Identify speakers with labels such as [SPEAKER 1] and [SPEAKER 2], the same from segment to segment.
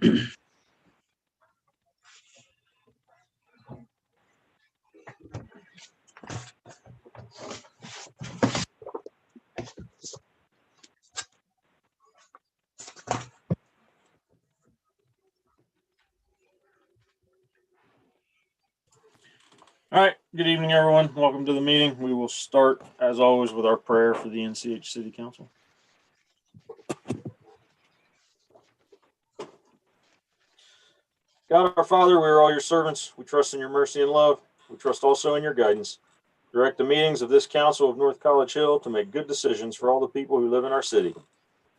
[SPEAKER 1] All right. Good evening, everyone. Welcome to the meeting. We will start, as always, with our prayer for the NCH City Council. God, our Father, we are all your servants. We trust in your mercy and love. We trust also in your guidance. Direct the meetings of this council of North College Hill to make good decisions for all the people who live in our city.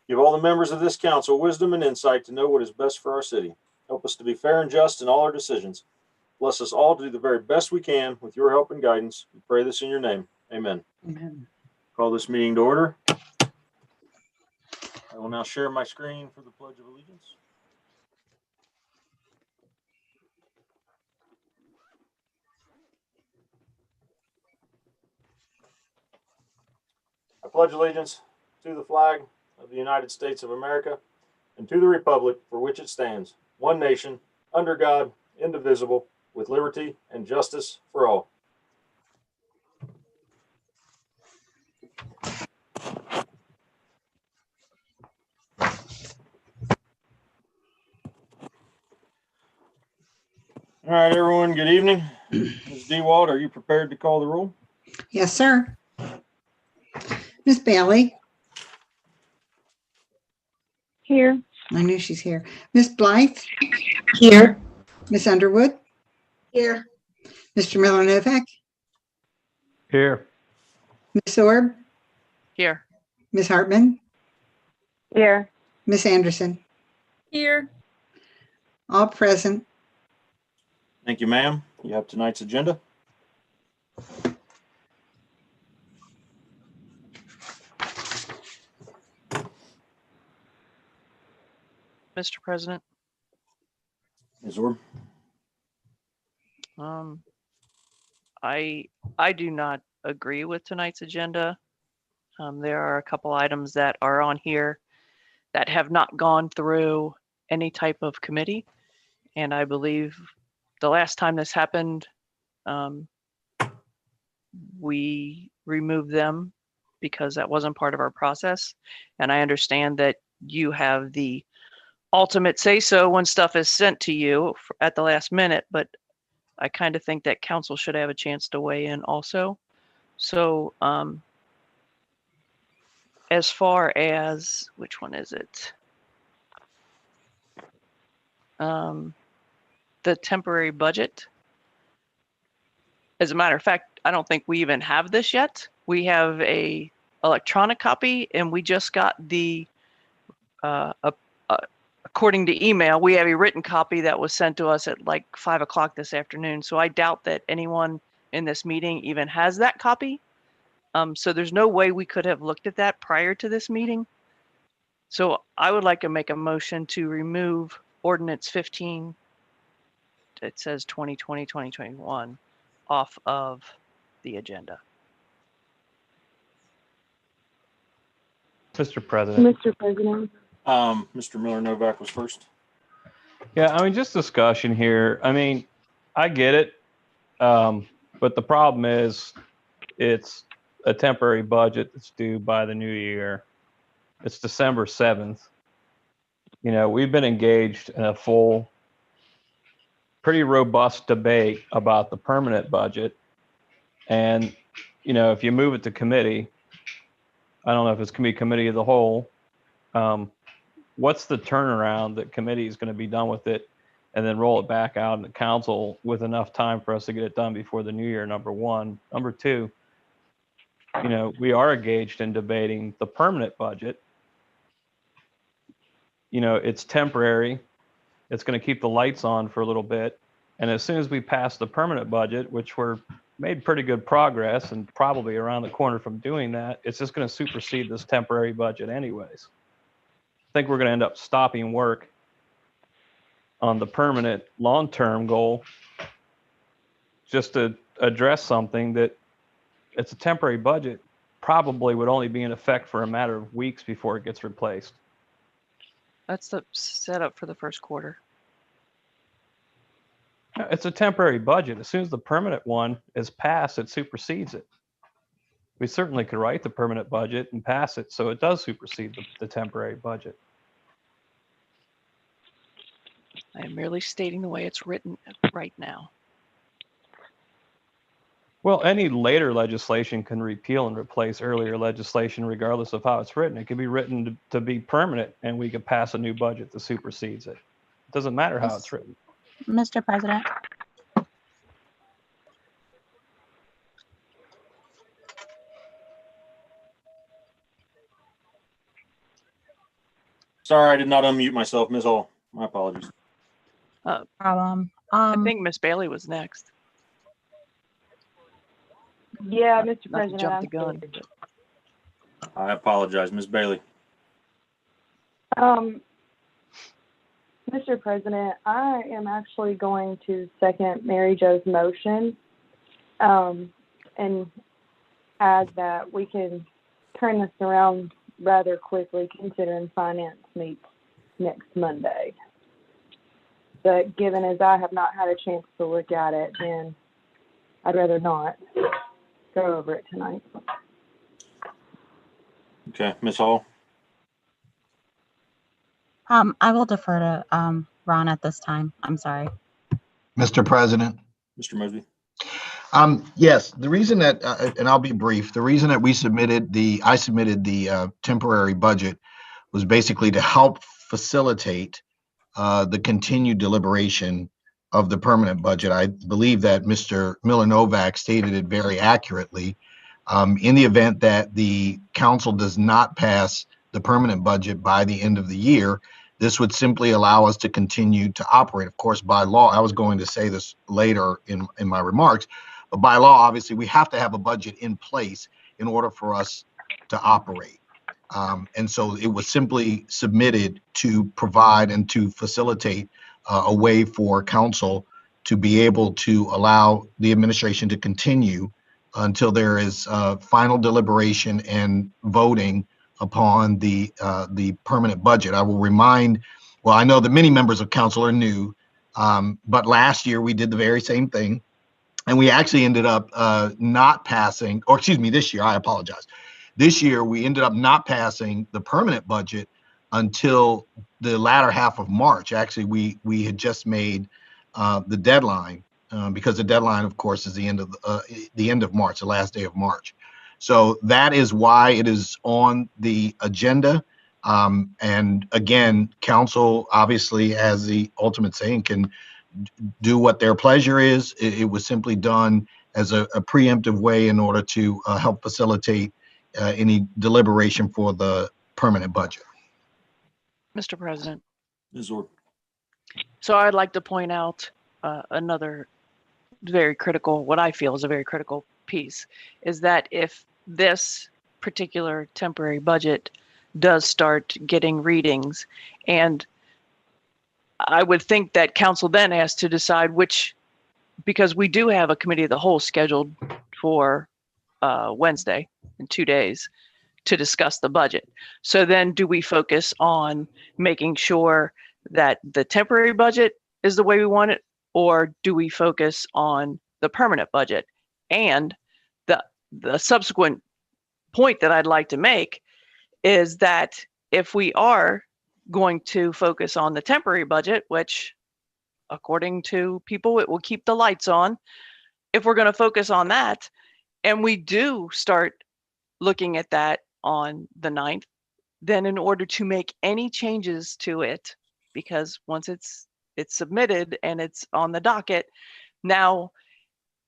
[SPEAKER 1] Give all the members of this council wisdom and insight to know what is best for our city. Help us to be fair and just in all our decisions. Bless us all to do the very best we can with your help and guidance. We pray this in your name. Amen.
[SPEAKER 2] Amen.
[SPEAKER 1] Call this meeting to order. I will now share my screen for the Pledge of Allegiance. I pledge allegiance to the flag of the United States of America and to the republic for which it stands, one nation, under God, indivisible, with liberty and justice for all. All right, everyone, good evening. Ms. Dewald, are you prepared to call the roll?
[SPEAKER 2] Yes, sir. Miss Bailey.
[SPEAKER 3] Here.
[SPEAKER 2] I knew she's here. Miss Blythe.
[SPEAKER 3] Here.
[SPEAKER 2] Miss Underwood.
[SPEAKER 3] Here.
[SPEAKER 2] Mr. Miller Novak.
[SPEAKER 4] Here.
[SPEAKER 2] Miss Orb.
[SPEAKER 5] Here.
[SPEAKER 2] Miss Hartman.
[SPEAKER 3] Here.
[SPEAKER 2] Miss Anderson.
[SPEAKER 5] Here.
[SPEAKER 2] All present.
[SPEAKER 1] Thank you, ma'am. You have tonight's agenda.
[SPEAKER 5] Mr. President,
[SPEAKER 1] Ms. Orb.
[SPEAKER 5] I do not agree with tonight's agenda. There are a couple items that are on here that have not gone through any type of committee. And I believe the last time this happened, we removed them because that wasn't part of our process. And I understand that you have the ultimate say-so when stuff is sent to you at the last minute, but I kind of think that council should have a chance to weigh in also. So as far as, which one is it? The temporary budget. As a matter of fact, I don't think we even have this yet. We have a electronic copy and we just got the, according to email, we have a written copy that was sent to us at like 5 o'clock this afternoon. So I doubt that anyone in this meeting even has that copy. So there's no way we could have looked at that prior to this meeting. So I would like to make a motion to remove ordinance 15, it says 2020, 2021, off of the agenda.
[SPEAKER 4] Mr. President.
[SPEAKER 3] Mr. President.
[SPEAKER 1] Mr. Miller Novak was first.
[SPEAKER 4] Yeah, I mean, just discussion here. I mean, I get it. But the problem is it's a temporary budget that's due by the new year. It's December 7th. You know, we've been engaged in a full, pretty robust debate about the permanent budget. And, you know, if you move it to committee, I don't know if it's going to be committee of the whole. What's the turnaround that committee is going to be done with it and then roll it back out in the council with enough time for us to get it done before the new year, number one. Number two, you know, we are engaged in debating the permanent budget. You know, it's temporary. It's going to keep the lights on for a little bit. And as soon as we pass the permanent budget, which we're made pretty good progress and probably around the corner from doing that, it's just going to supersede this temporary budget anyways. I think we're going to end up stopping work on the permanent long-term goal just to address something that it's a temporary budget, probably would only be in effect for a matter of weeks before it gets replaced.
[SPEAKER 5] That's the setup for the first quarter.
[SPEAKER 4] It's a temporary budget. As soon as the permanent one is passed, it supersedes it. We certainly could write the permanent budget and pass it so it does supersede the temporary budget.
[SPEAKER 5] I am merely stating the way it's written right now.
[SPEAKER 4] Well, any later legislation can repeal and replace earlier legislation regardless of how it's written. It could be written to be permanent and we could pass a new budget that supersedes it. It doesn't matter how it's written.
[SPEAKER 6] Mr. President,
[SPEAKER 1] Sorry, I did not unmute myself, Ms. Hall. My apologies.
[SPEAKER 6] problem.
[SPEAKER 5] I think Miss Bailey was next.
[SPEAKER 3] Yeah, Mr.
[SPEAKER 5] Not to
[SPEAKER 3] President.
[SPEAKER 5] jump
[SPEAKER 3] I'm
[SPEAKER 5] the gun.
[SPEAKER 3] sorry.
[SPEAKER 1] I apologize, Ms. Bailey.
[SPEAKER 3] Mr. President, I am actually going to second Mary Jo's motion, and add that we can turn this around rather quickly considering finance meets next Monday. But given as I have not had a chance to look at it, then I'd rather not go over it tonight.
[SPEAKER 1] Okay, Ms. Hall.
[SPEAKER 6] I will defer to Ron at this time. I'm sorry.
[SPEAKER 7] Mr. President.
[SPEAKER 1] Mr. Mosby.
[SPEAKER 7] Yes, the reason that, and I'll be brief, the reason that I submitted the temporary budget was basically to help facilitate the continued deliberation of the permanent budget. I believe that Mr. Miller Novak stated it very accurately. In the event that the council does not pass the permanent budget by the end of the year, this would simply allow us to continue to operate. Of course, by law, I was going to say this later in my remarks, but by law, obviously, we have to have a budget in place in order for us to operate. And so it was simply submitted to provide and to facilitate a way for council to be able to allow the administration to continue until there is final deliberation and voting upon the permanent budget. I will remind, well, I know that many members of council are new, but last year we did the very same thing. And we actually ended up not passing, or excuse me, this year, I apologize. This year, we ended up not passing the permanent budget until the latter half of March. Actually, we had just made the deadline because the deadline, of course, is the end of March, the last day of March. So that is why it is on the agenda. And again, council obviously has the ultimate say and can do what their pleasure is. It was simply done as a preemptive way in order to help facilitate any deliberation for the permanent budget.
[SPEAKER 5] Mr. President.
[SPEAKER 1] Ms. Orb.
[SPEAKER 5] So I'd like to point out another very critical, what I feel is a very critical piece, is that if this particular temporary budget does start getting readings, and I would think that council then has to decide which, because we do have a committee of the whole scheduled for Wednesday in 2 days to discuss the budget. So then do we focus on making sure that the temporary budget is the way we want it, or do we focus on the permanent budget? And the subsequent point that I'd like to make is that if we are going to focus on the temporary budget, which according to people, it will keep the lights on. If we're going to focus on that, and we do start looking at that on the 9th, then in order to make any changes to it, because once it's submitted and it's on the docket, now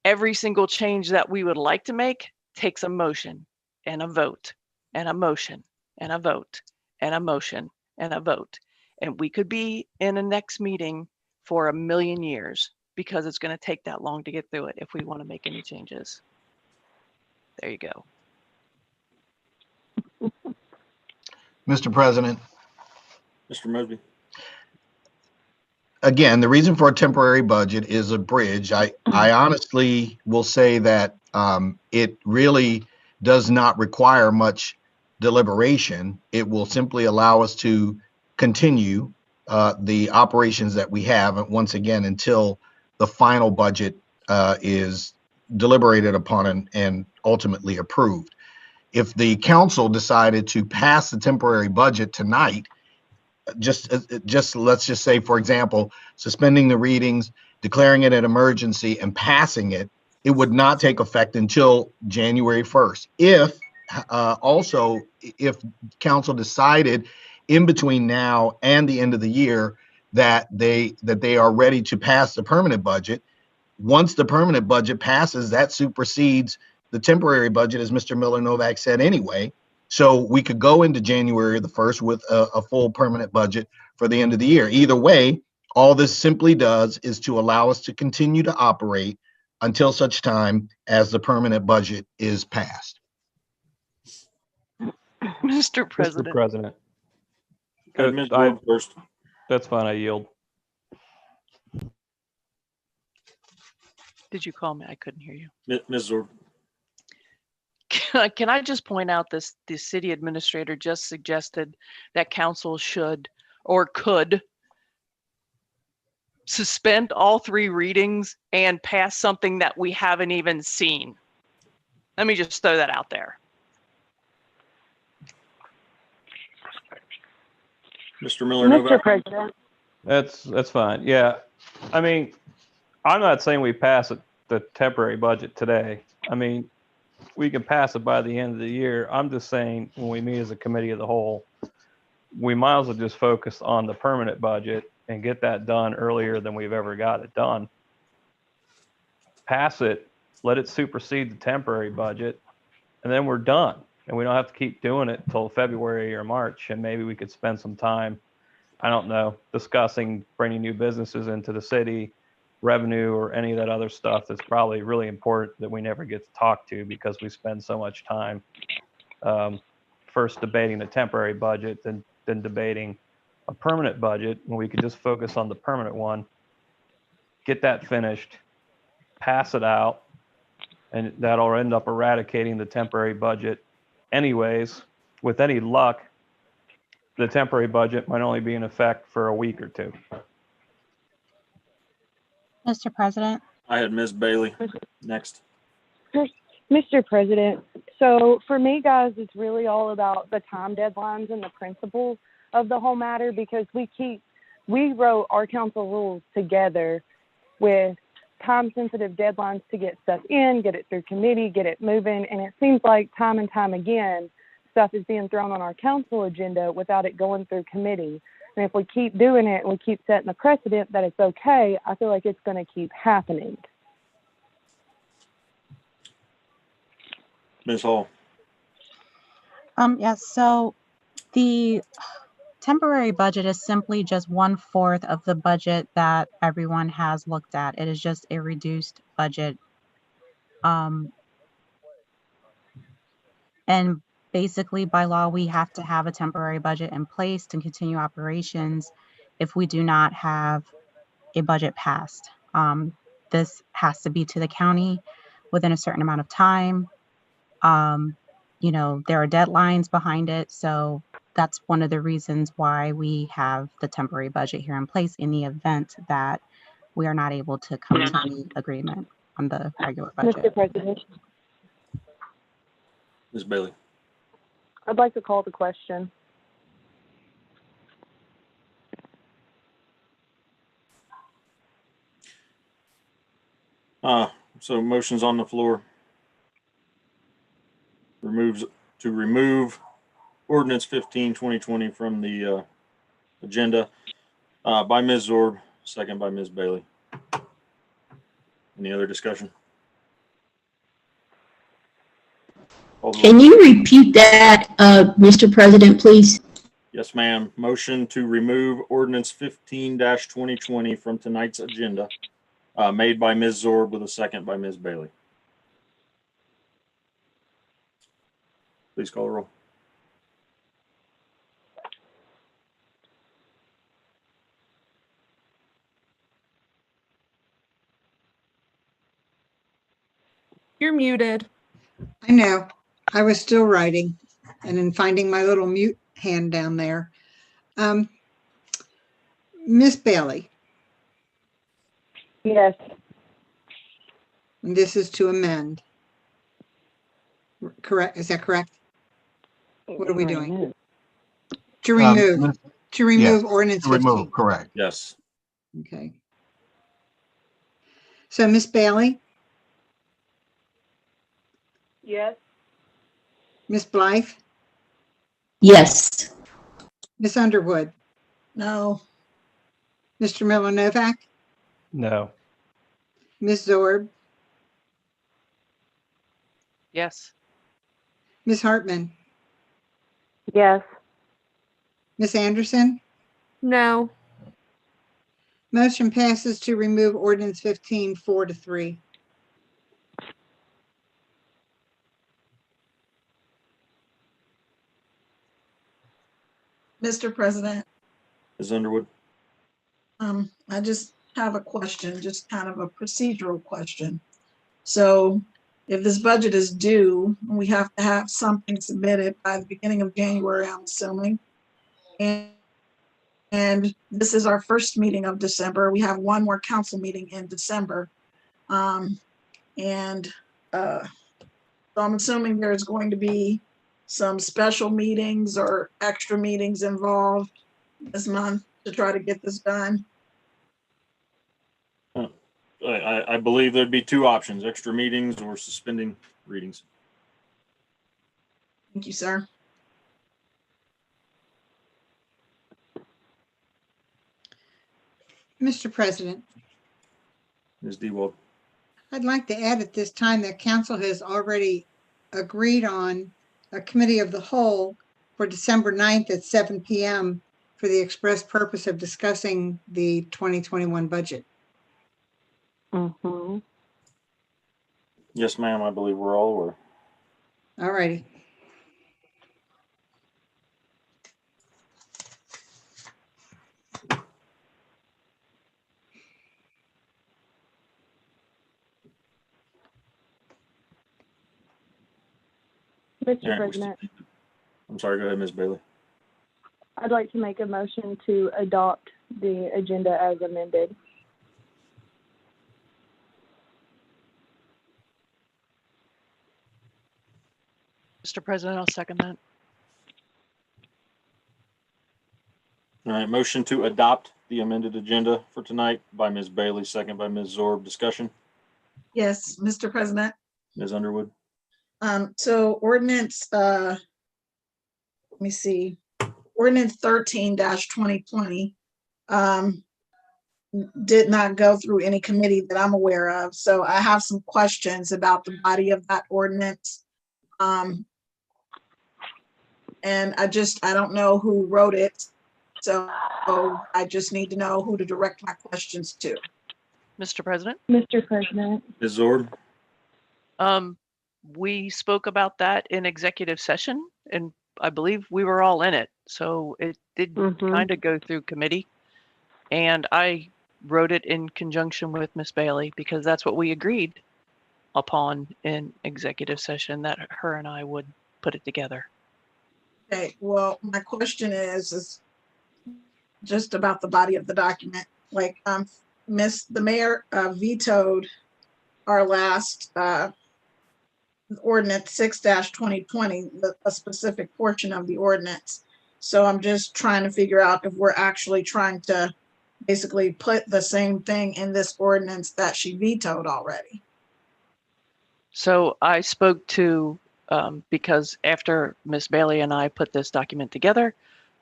[SPEAKER 5] every single change that we would like to make takes a motion and a vote and a motion and a vote and a motion and a vote. And we could be in a next meeting for 1,000,000 years because it's going to take that long to get through it if we want to make any changes. There you go.
[SPEAKER 7] Mr. President.
[SPEAKER 1] Mr. Mosby.
[SPEAKER 7] Again, the reason for a temporary budget is a bridge. I honestly will say that it really does not require much deliberation. It will simply allow us to continue the operations that we have, once again, until the final budget is deliberated upon and ultimately approved. If the council decided to pass the temporary budget tonight, just let's just say, for example, suspending the readings, declaring it an emergency, and passing it, it would not take effect until January 1st. If also, if council decided in between now and the end of the year that they are ready to pass the permanent budget, once the permanent budget passes, that supersedes the temporary budget, as Mr. Miller Novak said anyway. So we could go into January the 1st with a full permanent budget for the end of the year. Either way, all this simply does is to allow us to continue to operate until such time as the permanent budget is passed.
[SPEAKER 5] Mr. President.
[SPEAKER 4] Mr. President.
[SPEAKER 1] Ms. Zorb first.
[SPEAKER 4] That's fine. I yield.
[SPEAKER 5] Did you call me? I couldn't hear you.
[SPEAKER 1] Ms. Zorb.
[SPEAKER 5] Can I just point out this, the city administrator just suggested that council should or could suspend all 3 readings and pass something that we haven't even seen. Let me just throw that out there.
[SPEAKER 1] Mr. Miller
[SPEAKER 3] Mr.
[SPEAKER 1] Novak.
[SPEAKER 3] President,
[SPEAKER 4] That's fine. Yeah. I mean, I'm not saying we pass the temporary budget today. I mean, we can pass it by the end of the year. I'm just saying when we meet as a committee of the whole, we might as well just focus on the permanent budget and get that done earlier than we've ever got it done. Pass it, let it supersede the temporary budget, and then we're done. And we don't have to keep doing it until February or March. And maybe we could spend some time, I don't know, discussing bringing new businesses into the city, revenue, or any of that other stuff that's probably really important that we never get to talk to because we spend so much time first debating the temporary budget, then debating a permanent budget, and we could just focus on the permanent one, get that finished, pass it out, and that'll end up eradicating the temporary budget anyways. With any luck, the temporary budget might only be in effect for a week or 2.
[SPEAKER 6] Mr. President,
[SPEAKER 1] I had Ms. Bailey next.
[SPEAKER 3] Mr. President, so for me, guys, it's really all about the time deadlines and the principles of the whole matter, because we wrote our council rules together with time-sensitive deadlines to get stuff in, get it through committee, get it moving, and it seems like time and time again, stuff is being thrown on our council agenda without it going through committee. And if we keep doing it and we keep setting the precedent that it's okay, I feel like it's going to keep happening.
[SPEAKER 1] Ms. Hall.
[SPEAKER 6] yes, so the temporary budget is simply just 1/4 of the budget that everyone has looked at. It is just a reduced budget. And basically by law, we have to have a temporary budget in place to continue operations if we do not have a budget passed. This has to be to the county within a certain amount of time. You know, there are deadlines behind it. So that's one of the reasons why we have the temporary budget here in place in the event that we are not able to come to any agreement on the regular budget.
[SPEAKER 3] Mr. President,
[SPEAKER 1] Ms. Bailey.
[SPEAKER 3] I'd like to call the question.
[SPEAKER 1] So motion's on the floor. To remove ordinance 15, 2020 from the agenda by Ms. Zorb, second by Ms. Bailey. Any other discussion?
[SPEAKER 8] Can you repeat that, Mr. President, please?
[SPEAKER 1] Yes, ma'am. Motion to remove ordinance 15-2020 from tonight's agenda, made by Ms. Zorb with a second by Ms. Bailey. Please call the roll.
[SPEAKER 9] You're muted.
[SPEAKER 2] I know. I was still writing and then finding my little mute hand down there. Miss Bailey.
[SPEAKER 3] Yes.
[SPEAKER 2] And this is to amend. Correct, is that correct? What are we doing? To remove,
[SPEAKER 7] Yes,
[SPEAKER 2] ordinance
[SPEAKER 7] to remove,
[SPEAKER 2] 15.
[SPEAKER 7] correct.
[SPEAKER 1] Yes.
[SPEAKER 2] Okay. So Miss Bailey,
[SPEAKER 3] Yes.
[SPEAKER 2] Miss Blythe,
[SPEAKER 8] Yes.
[SPEAKER 2] Miss Underwood,
[SPEAKER 9] No.
[SPEAKER 2] Mr. Miller Novak,
[SPEAKER 4] No.
[SPEAKER 2] Miss Zorb,
[SPEAKER 5] Yes.
[SPEAKER 2] Miss Hartman,
[SPEAKER 3] Yes.
[SPEAKER 2] Miss Anderson.
[SPEAKER 9] No.
[SPEAKER 2] Motion passes to remove ordinance 15, 4-3.
[SPEAKER 10] Mr. President,
[SPEAKER 1] Ms. Underwood?
[SPEAKER 10] I just have a question, just kind of a procedural question. So if this budget is due, we have to have something submitted by the beginning of January, I'm assuming. And this is our first meeting of December. We have one more council meeting in December. So I'm assuming there's going to be some special meetings or extra meetings involved this month to try to get this done.
[SPEAKER 1] I believe there'd be two options, extra meetings or suspending readings.
[SPEAKER 10] Thank you, sir.
[SPEAKER 2] Mr. President,
[SPEAKER 1] Ms. Dewald?
[SPEAKER 2] I'd like to add at this time that council has already agreed on a committee of the whole for December 9th at 7 p.m. for the express purpose of discussing the 2021 budget.
[SPEAKER 3] Mm-hmm.
[SPEAKER 1] Yes, ma'am. I believe we're all aware.
[SPEAKER 2] All righty.
[SPEAKER 3] Mr.
[SPEAKER 1] All right,
[SPEAKER 3] President,
[SPEAKER 1] I'm sorry. Go ahead, Ms. Bailey.
[SPEAKER 3] I'd like to make a motion to adopt the agenda as amended.
[SPEAKER 5] Mr. President, I'll second that.
[SPEAKER 1] All right, motion to adopt the amended agenda for tonight by Ms. Bailey, second by Ms. Zorb. Discussion?
[SPEAKER 10] Yes, Mr. President.
[SPEAKER 1] Ms. Underwood?
[SPEAKER 10] So ordinance, let me see, ordinance 13-2020 did not go through any committee that I'm aware of. So I have some questions about the body of that ordinance. And I don't know who wrote it. So I just need to know who to direct my questions to.
[SPEAKER 5] Mr. President?
[SPEAKER 3] Mr. President,
[SPEAKER 1] Ms. Zorb?
[SPEAKER 5] We spoke about that in executive session, and I believe we were all in it. So it did kind of go through committee. And I wrote it in conjunction with Miss Bailey because that's what we agreed upon in executive session, that her and I would put it together.
[SPEAKER 10] Okay, well, my question is just about the body of the document. Like, the mayor vetoed our last ordinance 6-2020, a specific portion of the ordinance. So I'm just trying to figure out if we're actually trying to basically put the same thing in this ordinance that she vetoed already.
[SPEAKER 5] So I spoke to, because after Miss Bailey and I put this document together,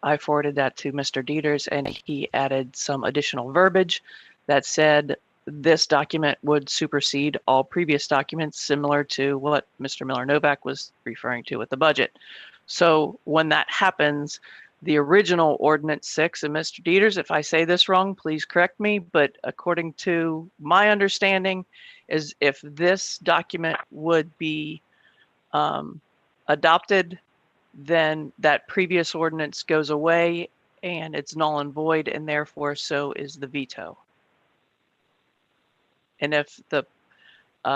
[SPEAKER 5] I forwarded that to Mr. Dieters, and he added some additional verbiage that said this document would supersede all previous documents, similar to what Mr. Miller Novak was referring to with the budget. So when that happens, the original ordinance 6, and Mr. Dieters, if I say this wrong, please correct me, but according to my understanding is if this document would be adopted, then that previous ordinance goes away and it's null and void, and therefore so is the veto. And if the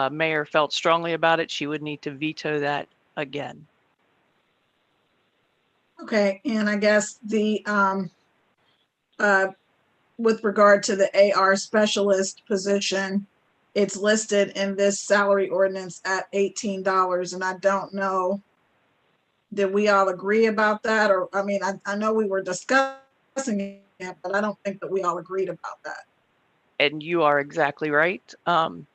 [SPEAKER 5] mayor felt strongly about it, she would need to veto that again.
[SPEAKER 10] Okay, and I guess the with regard to the AR specialist position, it's listed in this salary ordinance at $18, and I don't know, did we all agree about that? Or, I mean, I know we were discussing it, but I don't think that we all agreed about that.
[SPEAKER 5] And you are exactly right.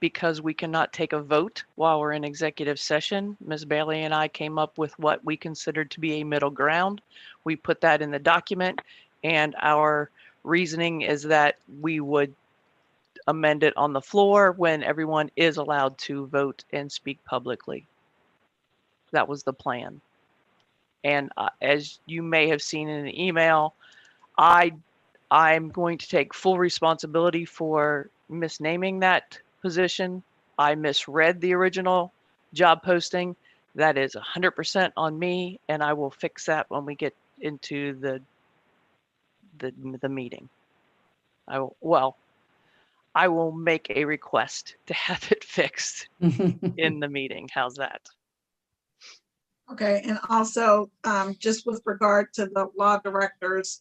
[SPEAKER 5] Because we cannot take a vote while we're in executive session, Ms. Bailey and I came up with what we considered to be a middle ground. We put that in the document, and our reasoning is that we would amend it on the floor when everyone is allowed to vote and speak publicly. That was the plan. And as you may have seen in the email, I'm going to take full responsibility for misnaming that position. I misread the original job posting. That is 100% on me, and I will fix that when we get into the meeting. I will make a request to have it fixed in the meeting. How's that?
[SPEAKER 10] Okay, and also, just with regard to the law director's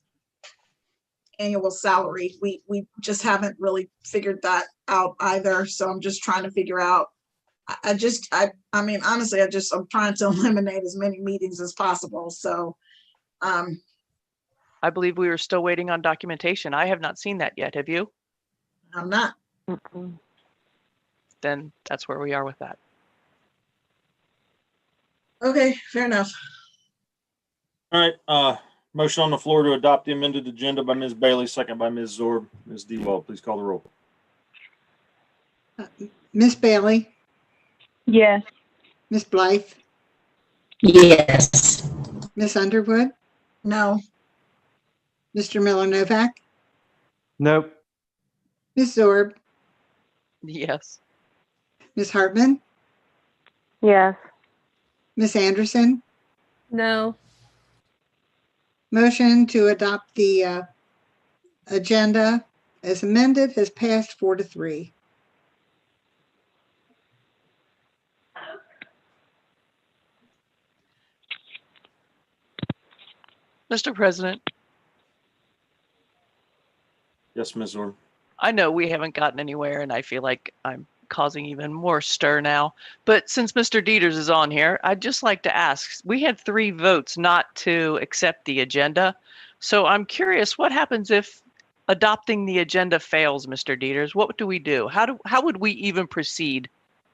[SPEAKER 10] annual salary, we just haven't really figured that out either. So I'm just trying to figure out, I mean, honestly, I'm trying to eliminate as many meetings as possible. So,
[SPEAKER 5] I believe we were still waiting on documentation. I have not seen that yet. Have you?
[SPEAKER 10] I'm not.
[SPEAKER 5] Then that's where we are with that.
[SPEAKER 10] Okay, fair enough.
[SPEAKER 1] All right, motion on the floor to adopt the amended agenda by Ms. Bailey, second by Ms. Zorb. Ms. Dewald, please call the roll.
[SPEAKER 2] Miss Bailey,
[SPEAKER 3] Yes.
[SPEAKER 2] Miss Blythe,
[SPEAKER 8] Yes.
[SPEAKER 2] Miss Underwood,
[SPEAKER 10] No.
[SPEAKER 2] Mr. Miller Novak,
[SPEAKER 4] Nope.
[SPEAKER 2] Miss Zorb,
[SPEAKER 5] Yes.
[SPEAKER 2] Miss Hartman,
[SPEAKER 3] Yes.
[SPEAKER 2] Miss Anderson.
[SPEAKER 9] No.
[SPEAKER 2] Motion to adopt the agenda as amended has passed 4-3.
[SPEAKER 5] Mr. President,
[SPEAKER 1] Yes, Ms. Zorb.
[SPEAKER 5] I know we haven't gotten anywhere, and I feel like I'm causing even more stir now. But since Mr. Dieters is on here, I'd just like to ask, we had 3 votes not to accept the agenda. So I'm curious, what happens if adopting the agenda fails, Mr. Dieters? What do we do? How would we even proceed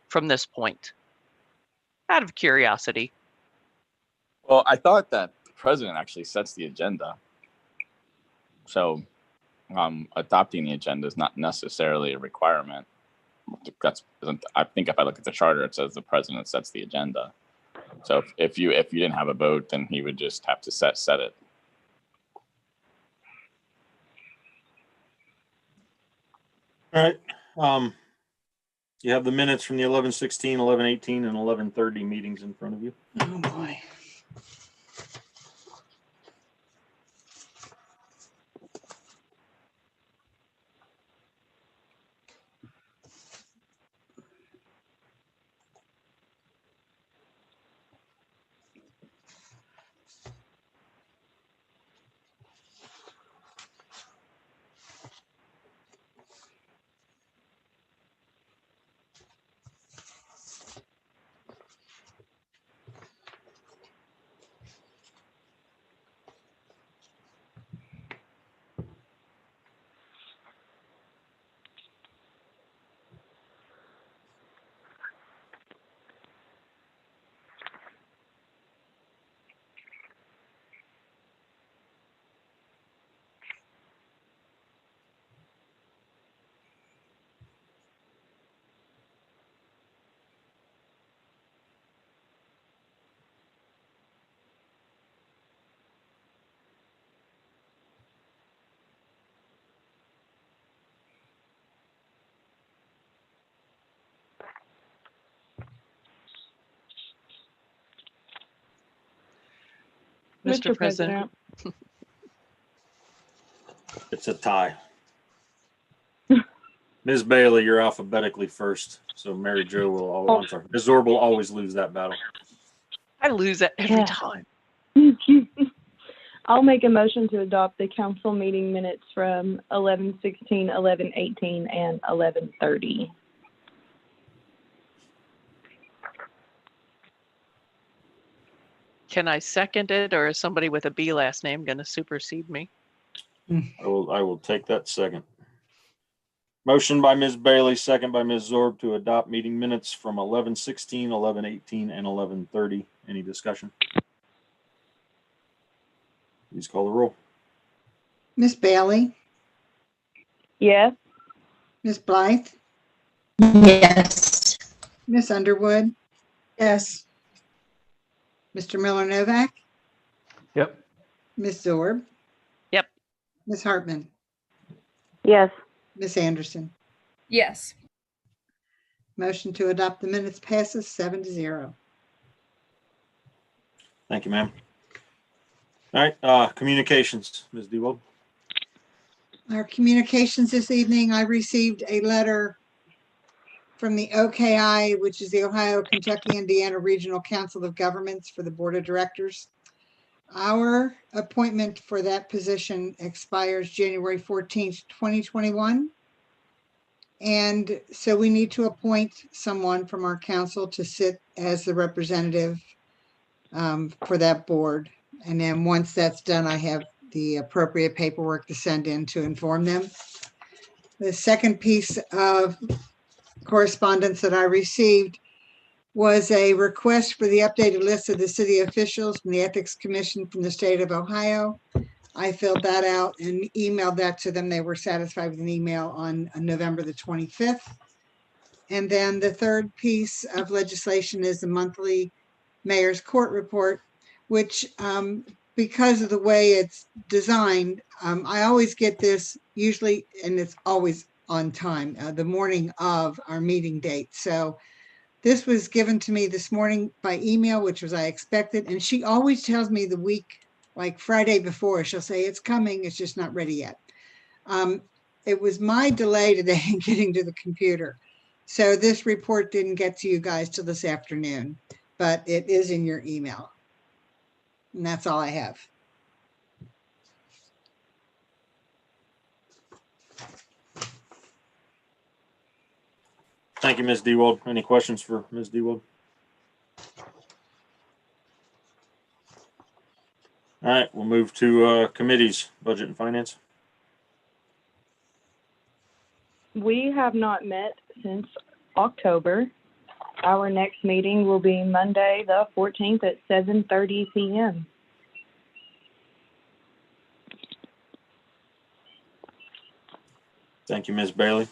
[SPEAKER 5] from this point? Out of curiosity.
[SPEAKER 11] Well, I thought that the president actually sets the agenda. So adopting the agenda is not necessarily a requirement. I think if I look at the charter, it says the president sets the agenda. So if you didn't have a vote, then he would just have to set it.
[SPEAKER 1] All right. You have the minutes from the 11/16, 11/18, and 11/30 meetings in front of you.
[SPEAKER 2] Oh, boy.
[SPEAKER 5] Mr. President.
[SPEAKER 1] It's a tie. Ms. Bailey, you're alphabetically first. So Mary Jo will always, I'm sorry, Ms. Zorb will always lose that battle.
[SPEAKER 5] I lose it every time.
[SPEAKER 3] I'll make a motion to adopt the council meeting minutes from 11:16, 11:18, and 11:30.
[SPEAKER 5] Can I second it, or is somebody with a B last name going to supersede me?
[SPEAKER 1] I will take that second. Motion by Ms. Bailey, second by Ms. Zorb to adopt meeting minutes from 11:16, 11:18, and 11:30. Any discussion? Please call the roll.
[SPEAKER 2] Miss Bailey,
[SPEAKER 3] Yes.
[SPEAKER 2] Miss Blythe,
[SPEAKER 8] Yes.
[SPEAKER 2] Miss Underwood,
[SPEAKER 10] Yes.
[SPEAKER 2] Mr. Miller Novak,
[SPEAKER 4] Yep.
[SPEAKER 2] Miss Zorb,
[SPEAKER 5] Yep.
[SPEAKER 2] Miss Hartman,
[SPEAKER 3] Yes.
[SPEAKER 2] Miss Anderson.
[SPEAKER 9] Yes.
[SPEAKER 2] Motion to adopt the minutes passes 7-0.
[SPEAKER 1] Thank you, ma'am. All right, communications, Ms. Dewald.
[SPEAKER 2] Our communications this evening, I received a letter from the OKI, which is the Ohio, Kentucky, Indiana Regional Council of Governments for the Board of Directors. Our appointment for that position expires January 14th, 2021. And so we need to appoint someone from our council to sit as the representative for that board. And then once that's done, I have the appropriate paperwork to send in to inform them. The second piece of correspondence that I received was a request for the updated list of the city officials from the Ethics Commission from the state of Ohio. I filled that out and emailed that to them. They were satisfied with an email on November the 25th. And then the third piece of legislation is the monthly mayor's court report, which because of the way it's designed, I always get this usually, and it's always on time, the morning of our meeting date. So this was given to me this morning by email, which was I expected. And she always tells me the week, like Friday before, she'll say it's coming, it's just not ready yet. It was my delay today in getting to the computer. So this report didn't get to you guys till this afternoon, but it is in your email. And that's all I have.
[SPEAKER 1] Thank you, Ms. Dewald. Any questions for Ms. Dewald? All right, we'll move to committees, budget and finance.
[SPEAKER 3] We have not met since October. Our next meeting will be Monday, the 14th at 7:30 p.m.
[SPEAKER 1] Thank you, Ms. Bailey.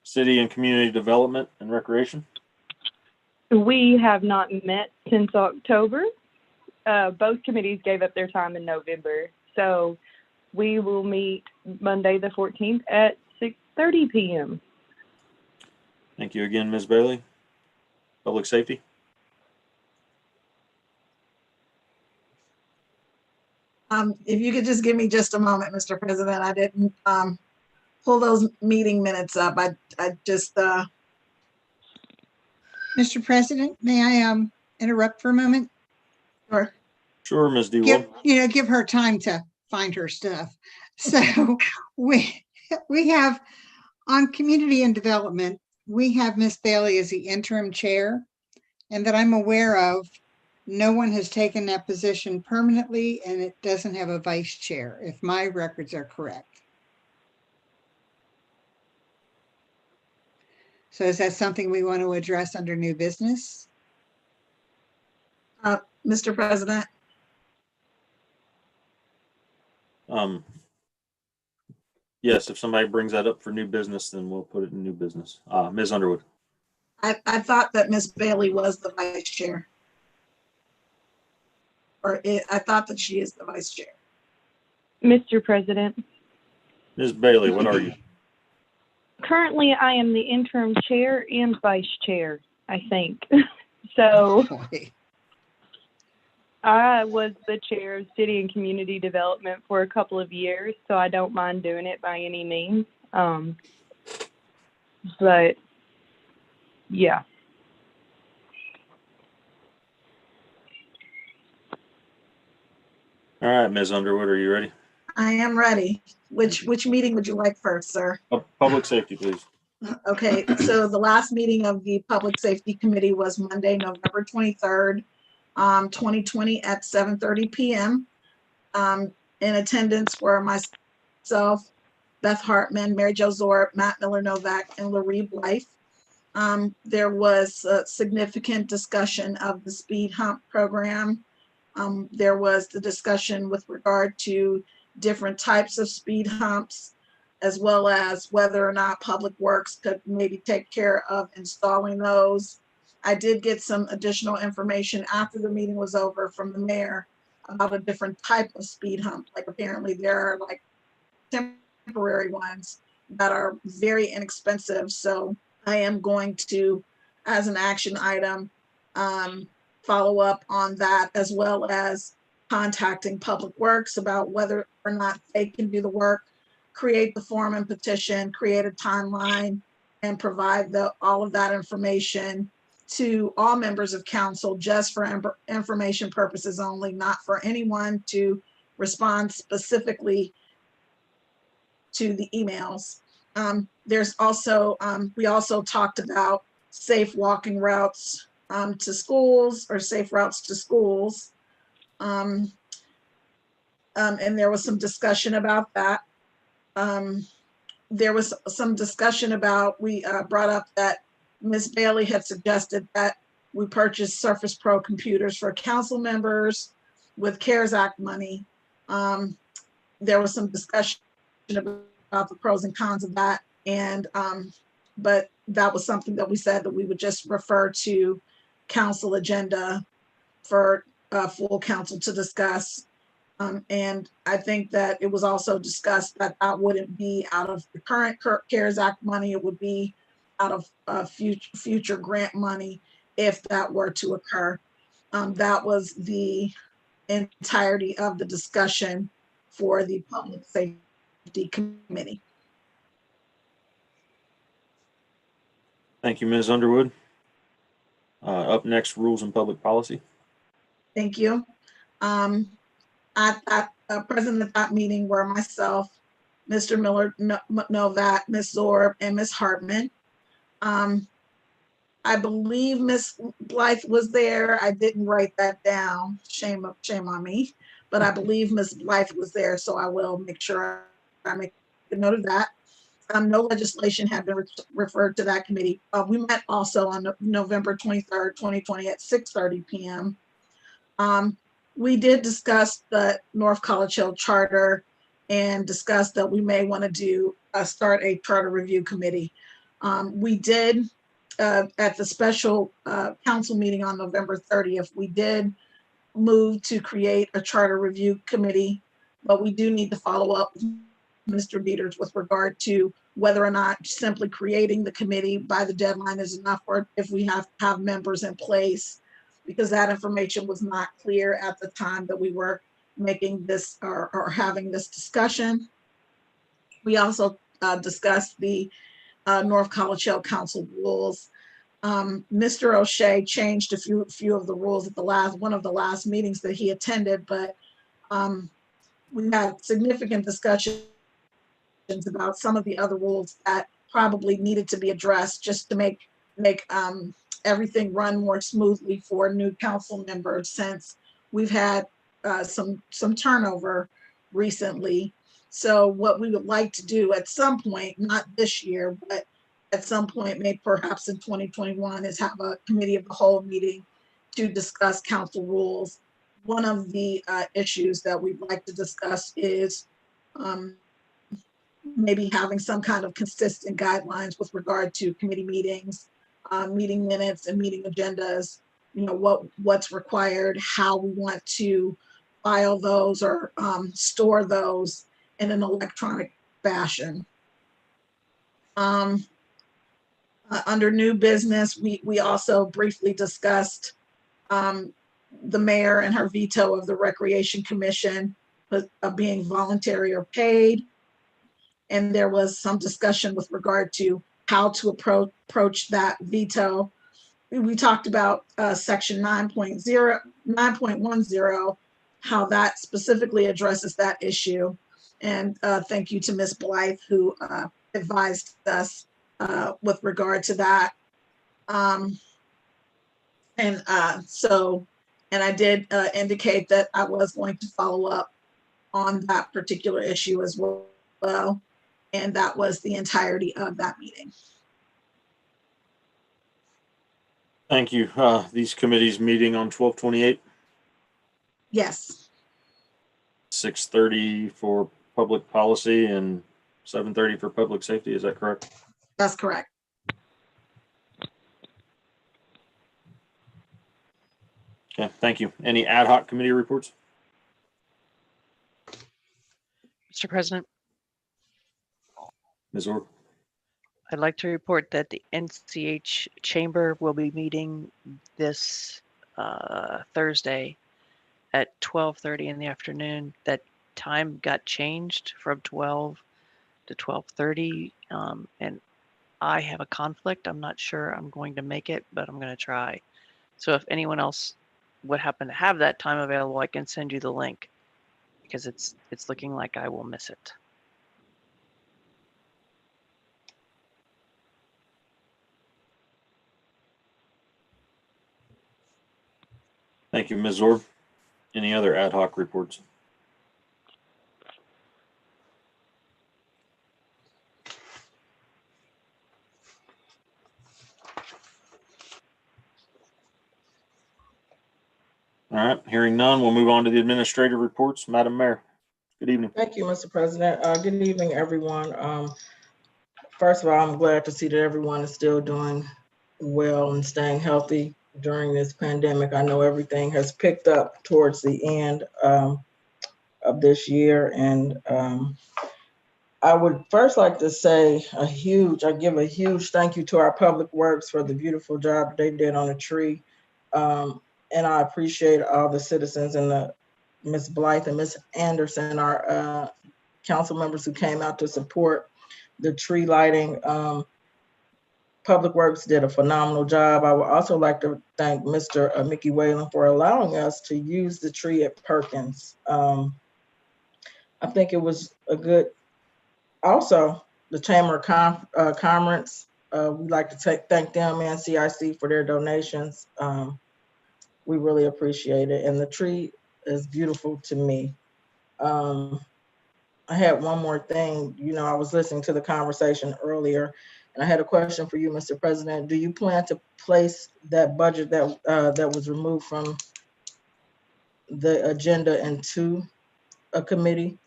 [SPEAKER 1] City and Community Development and Recreation.
[SPEAKER 3] We have not met since October. Both committees gave up their time in November. So we will meet Monday, the 14th at 6:30 p.m.
[SPEAKER 1] Thank you again, Ms. Bailey. Public Safety.
[SPEAKER 10] If you could just give me just a moment, Mr. President, I didn't pull those meeting minutes up. I just
[SPEAKER 2] Mr. President, may I interrupt for a moment?
[SPEAKER 10] Sure.
[SPEAKER 1] Sure, Ms. Dewald.
[SPEAKER 2] Give her time to find her stuff. So we have on Community and Development, we have Miss Bailey as the interim chair, and that I'm aware of, no one has taken that position permanently, and it doesn't have a vice chair, if my records are correct. So is that something we want to address under new business?
[SPEAKER 10] Mr. President.
[SPEAKER 1] Yes, if somebody brings that up for new business, then we'll put it in new business. Ms. Underwood.
[SPEAKER 10] I thought that Miss Bailey was the vice chair. I thought that she is the vice chair.
[SPEAKER 3] Mr. President.
[SPEAKER 1] Ms. Bailey, what are you?
[SPEAKER 3] Currently, I am the interim chair and vice chair, I think. So I was the chair of City and Community Development for a couple of years, so I don't mind doing it by any means. But yeah.
[SPEAKER 1] All right, Ms. Underwood, are you ready?
[SPEAKER 10] I am ready. Which meeting would you like first, sir?
[SPEAKER 1] Public safety, please.
[SPEAKER 10] Okay, so the last meeting of the Public Safety Committee was Monday, November 23rd, 2020 at 7:30 p.m. In attendance were myself, Beth Hartman, Mary Jo Zorb, Matt Miller Novak, and Laree Blythe. There was a significant discussion of the speed hump program. There was the discussion with regard to different types of speed humps, as well as whether or not Public Works could maybe take care of installing those. I did get some additional information after the meeting was over from the mayor about a different type of speed hump. Like apparently there are like temporary ones that are very inexpensive. So I am going to, as an action item, follow up on that, as well as contacting Public Works about whether or not they can do the work, create the form and petition, create a timeline, and provide all of that information to all members of council just for information purposes only, not for anyone to respond specifically to the emails. There's also, we also talked about safe walking routes to schools, or safe routes to schools. And there was some discussion about that. There was some discussion about, we brought up that Ms. Bailey had suggested that we purchase Surface Pro computers for council members with CARES Act money. There was some discussion about the pros and cons of that. And, but that was something that we said that we would just refer to council agenda for full council to discuss. And I think that it was also discussed that that wouldn't be out of the current CARES Act money. It would be out of future grant money if that were to occur. That was the entirety of the discussion for the Public Safety Committee.
[SPEAKER 1] Thank you, Ms. Underwood. Up next, rules and public policy.
[SPEAKER 10] Thank you. Present at that meeting were myself, Mr. Miller Novak, Ms. Zorb, and Ms. Hartman. I believe Ms. Blythe was there. I didn't write that down. Shame on me. But I believe Ms. Blythe was there, so I will make sure I make a note of that. No legislation had been referred to that committee. We met also on November 23rd, 2020 at 6:30 p.m. We did discuss the North College Hill Charter and discussed that we may want to start a charter review committee. We did, at the special council meeting on November 30th, we did move to create a charter review committee, but we do need to follow up with Mr. Dieters with regard to whether or not simply creating the committee by the deadline is enough, or if we have to have members in place, because that information was not clear at the time that we were making this or having this discussion. We also discussed the North College Hill Council rules. Mr. O'Shea changed a few of the rules at one of the last meetings that he attended, but we had significant discussions about some of the other rules that probably needed to be addressed just to make everything run more smoothly for new council members, since we've had some turnover recently. So what we would like to do at some point, not this year, but at some point, maybe perhaps in 2021, is have a committee of the whole meeting to discuss council rules. One of the issues that we'd like to discuss is maybe having some kind of consistent guidelines with regard to committee meetings, meeting minutes, and meeting agendas. You know, what's required, how we want to file those or store those in an electronic fashion. Under new business, we also briefly discussed the mayor and her veto of the Recreation Commission being voluntary or paid. And there was some discussion with regard to how to approach that veto. We talked about section 9.10 how that specifically addresses that issue. And thank you to Ms. Blythe, who advised us with regard to that. And I did indicate that I was going to follow up on that particular issue as well. And that was the entirety of that meeting.
[SPEAKER 1] Thank you. These committees meeting on 12/28,
[SPEAKER 10] Yes,
[SPEAKER 1] 6:30 for public policy and 7:30 for public safety. Is that correct?
[SPEAKER 10] that's correct.
[SPEAKER 1] Okay, thank you. Any ad hoc committee reports?
[SPEAKER 5] Mr. President,
[SPEAKER 1] Ms. Orr?
[SPEAKER 5] I'd like to report that the NCH Chamber will be meeting this Thursday at 12:30 in the afternoon. That time got changed from 12 to 12:30, and I have a conflict. I'm not sure I'm going to make it, but I'm going to try. So if anyone else would happen to have that time available, I can send you the link, because it's looking like I will miss it.
[SPEAKER 1] Thank you, Ms. Orr. Any other ad hoc reports? All right, hearing none, we'll move on to the administrative reports. Madam Mayor, good evening.
[SPEAKER 12] Thank you, Mr. President. Good evening, everyone. First of all, I'm glad to see that everyone is still doing well and staying healthy during this pandemic. I know everything has picked up towards the end of this year. And I would first like to say I give a huge thank you to our Public Works for the beautiful job they did on the tree. And I appreciate all the citizens and Ms. Blythe and Ms. Anderson, our council members who came out to support the tree lighting. Public Works did a phenomenal job. I would also like to thank Mr. Mickey Whalen for allowing us to use the tree at Perkins. I think it was a good, also the Chamber of Commerce. We'd like to thank them and CIC for their donations. We really appreciate it. And the tree is beautiful to me. I had one more thing. You know, I was listening to the conversation earlier, and I had a question for you, Mr. President. Do you plan to place that budget that was removed from the agenda into a committee,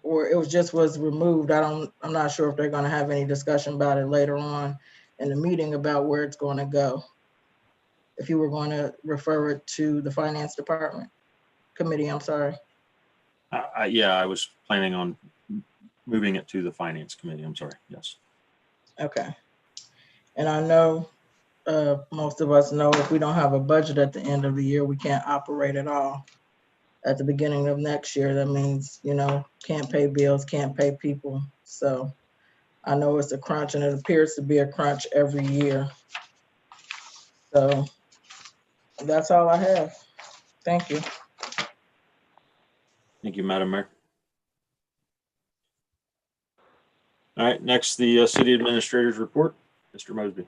[SPEAKER 12] or it was removed? I'm not sure if they're going to have any discussion about it later on in the meeting about where it's going to go. If you were going to refer it to the Finance Department committee, I'm sorry.
[SPEAKER 1] Yeah, I was planning on moving it to the Finance Committee. I'm sorry. Yes.
[SPEAKER 12] Okay. And I know most of us know if we don't have a budget at the end of the year, we can't operate at all. At the beginning of next year, that means, you know, can't pay bills, can't pay people. So I know it's a crunch, and it appears to be a crunch every year. So that's all I have. Thank you.
[SPEAKER 1] Thank you, Madam Mayor. All right, next, the City Administrator's report. Mr. Mosby.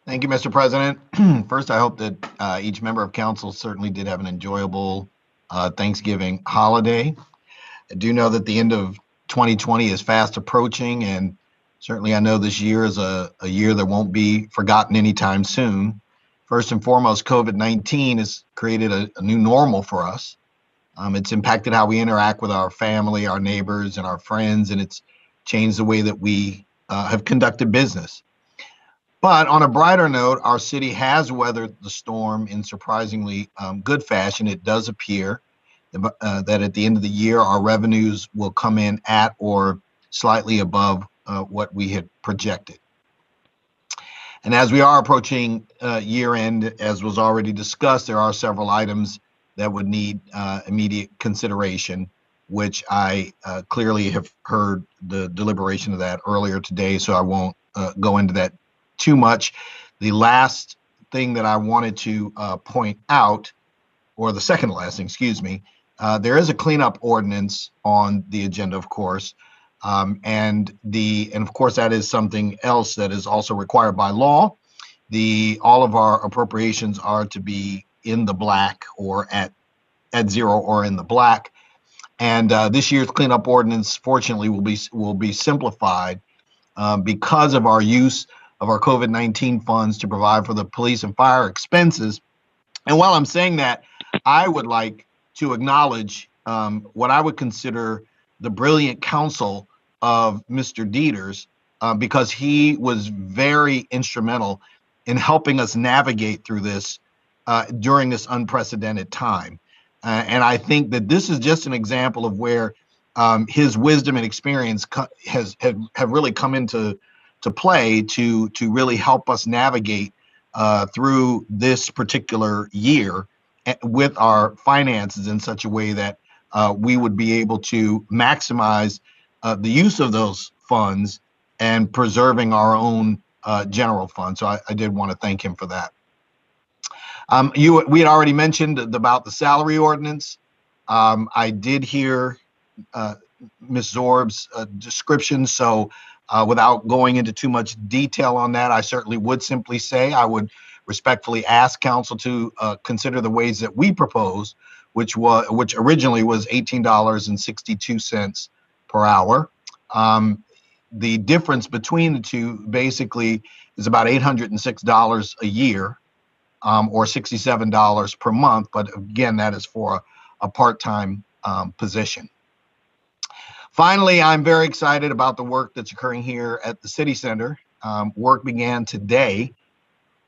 [SPEAKER 7] Thank you, Mr. President. First, I hope that each member of council certainly did have an enjoyable Thanksgiving holiday. I do know that the end of 2020 is fast approaching, and certainly I know this year is a year that won't be forgotten anytime soon. First and foremost, COVID-19 has created a new normal for us. It's impacted how we interact with our family, our neighbors, and our friends, and it's changed the way that we have conducted business. But on a brighter note, our city has weathered the storm in surprisingly good fashion. It does appear that at the end of the year, our revenues will come in at or slightly above what we had projected. And as we are approaching year end, as was already discussed, there are several items that would need immediate consideration, which I clearly have heard the deliberation of that earlier today, so I won't go into that too much. The last thing that I wanted to point out, or the second to last thing, excuse me, there is a cleanup ordinance on the agenda, of course. And of course, that is something else that is also required by law. All of our appropriations are to be in the black or at zero or in the black. And this year's cleanup ordinance, fortunately, will be simplified because of our use of our COVID-19 funds to provide for the police and fire expenses. And while I'm saying that, I would like to acknowledge what I would consider the brilliant counsel of Mr. Dieters, because he was very instrumental in helping us navigate through this during this unprecedented time. And I think that this is just an example of where his wisdom and experience have really come into play to really help us navigate through this particular year with our finances in such a way that we would be able to maximize the use of those funds and preserving our own general fund. So I did want to thank him for that. We had already mentioned about the salary ordinance. I did hear Ms. Zorb's description. So without going into too much detail on that, I certainly would simply say I would respectfully ask council to consider the ways that we proposed, which originally was $18.62 per hour. The difference between the two basically is about $806 a year, or $67 per month. But again, that is for a part-time position. Finally, I'm very excited about the work that's occurring here at the City Center. Work began today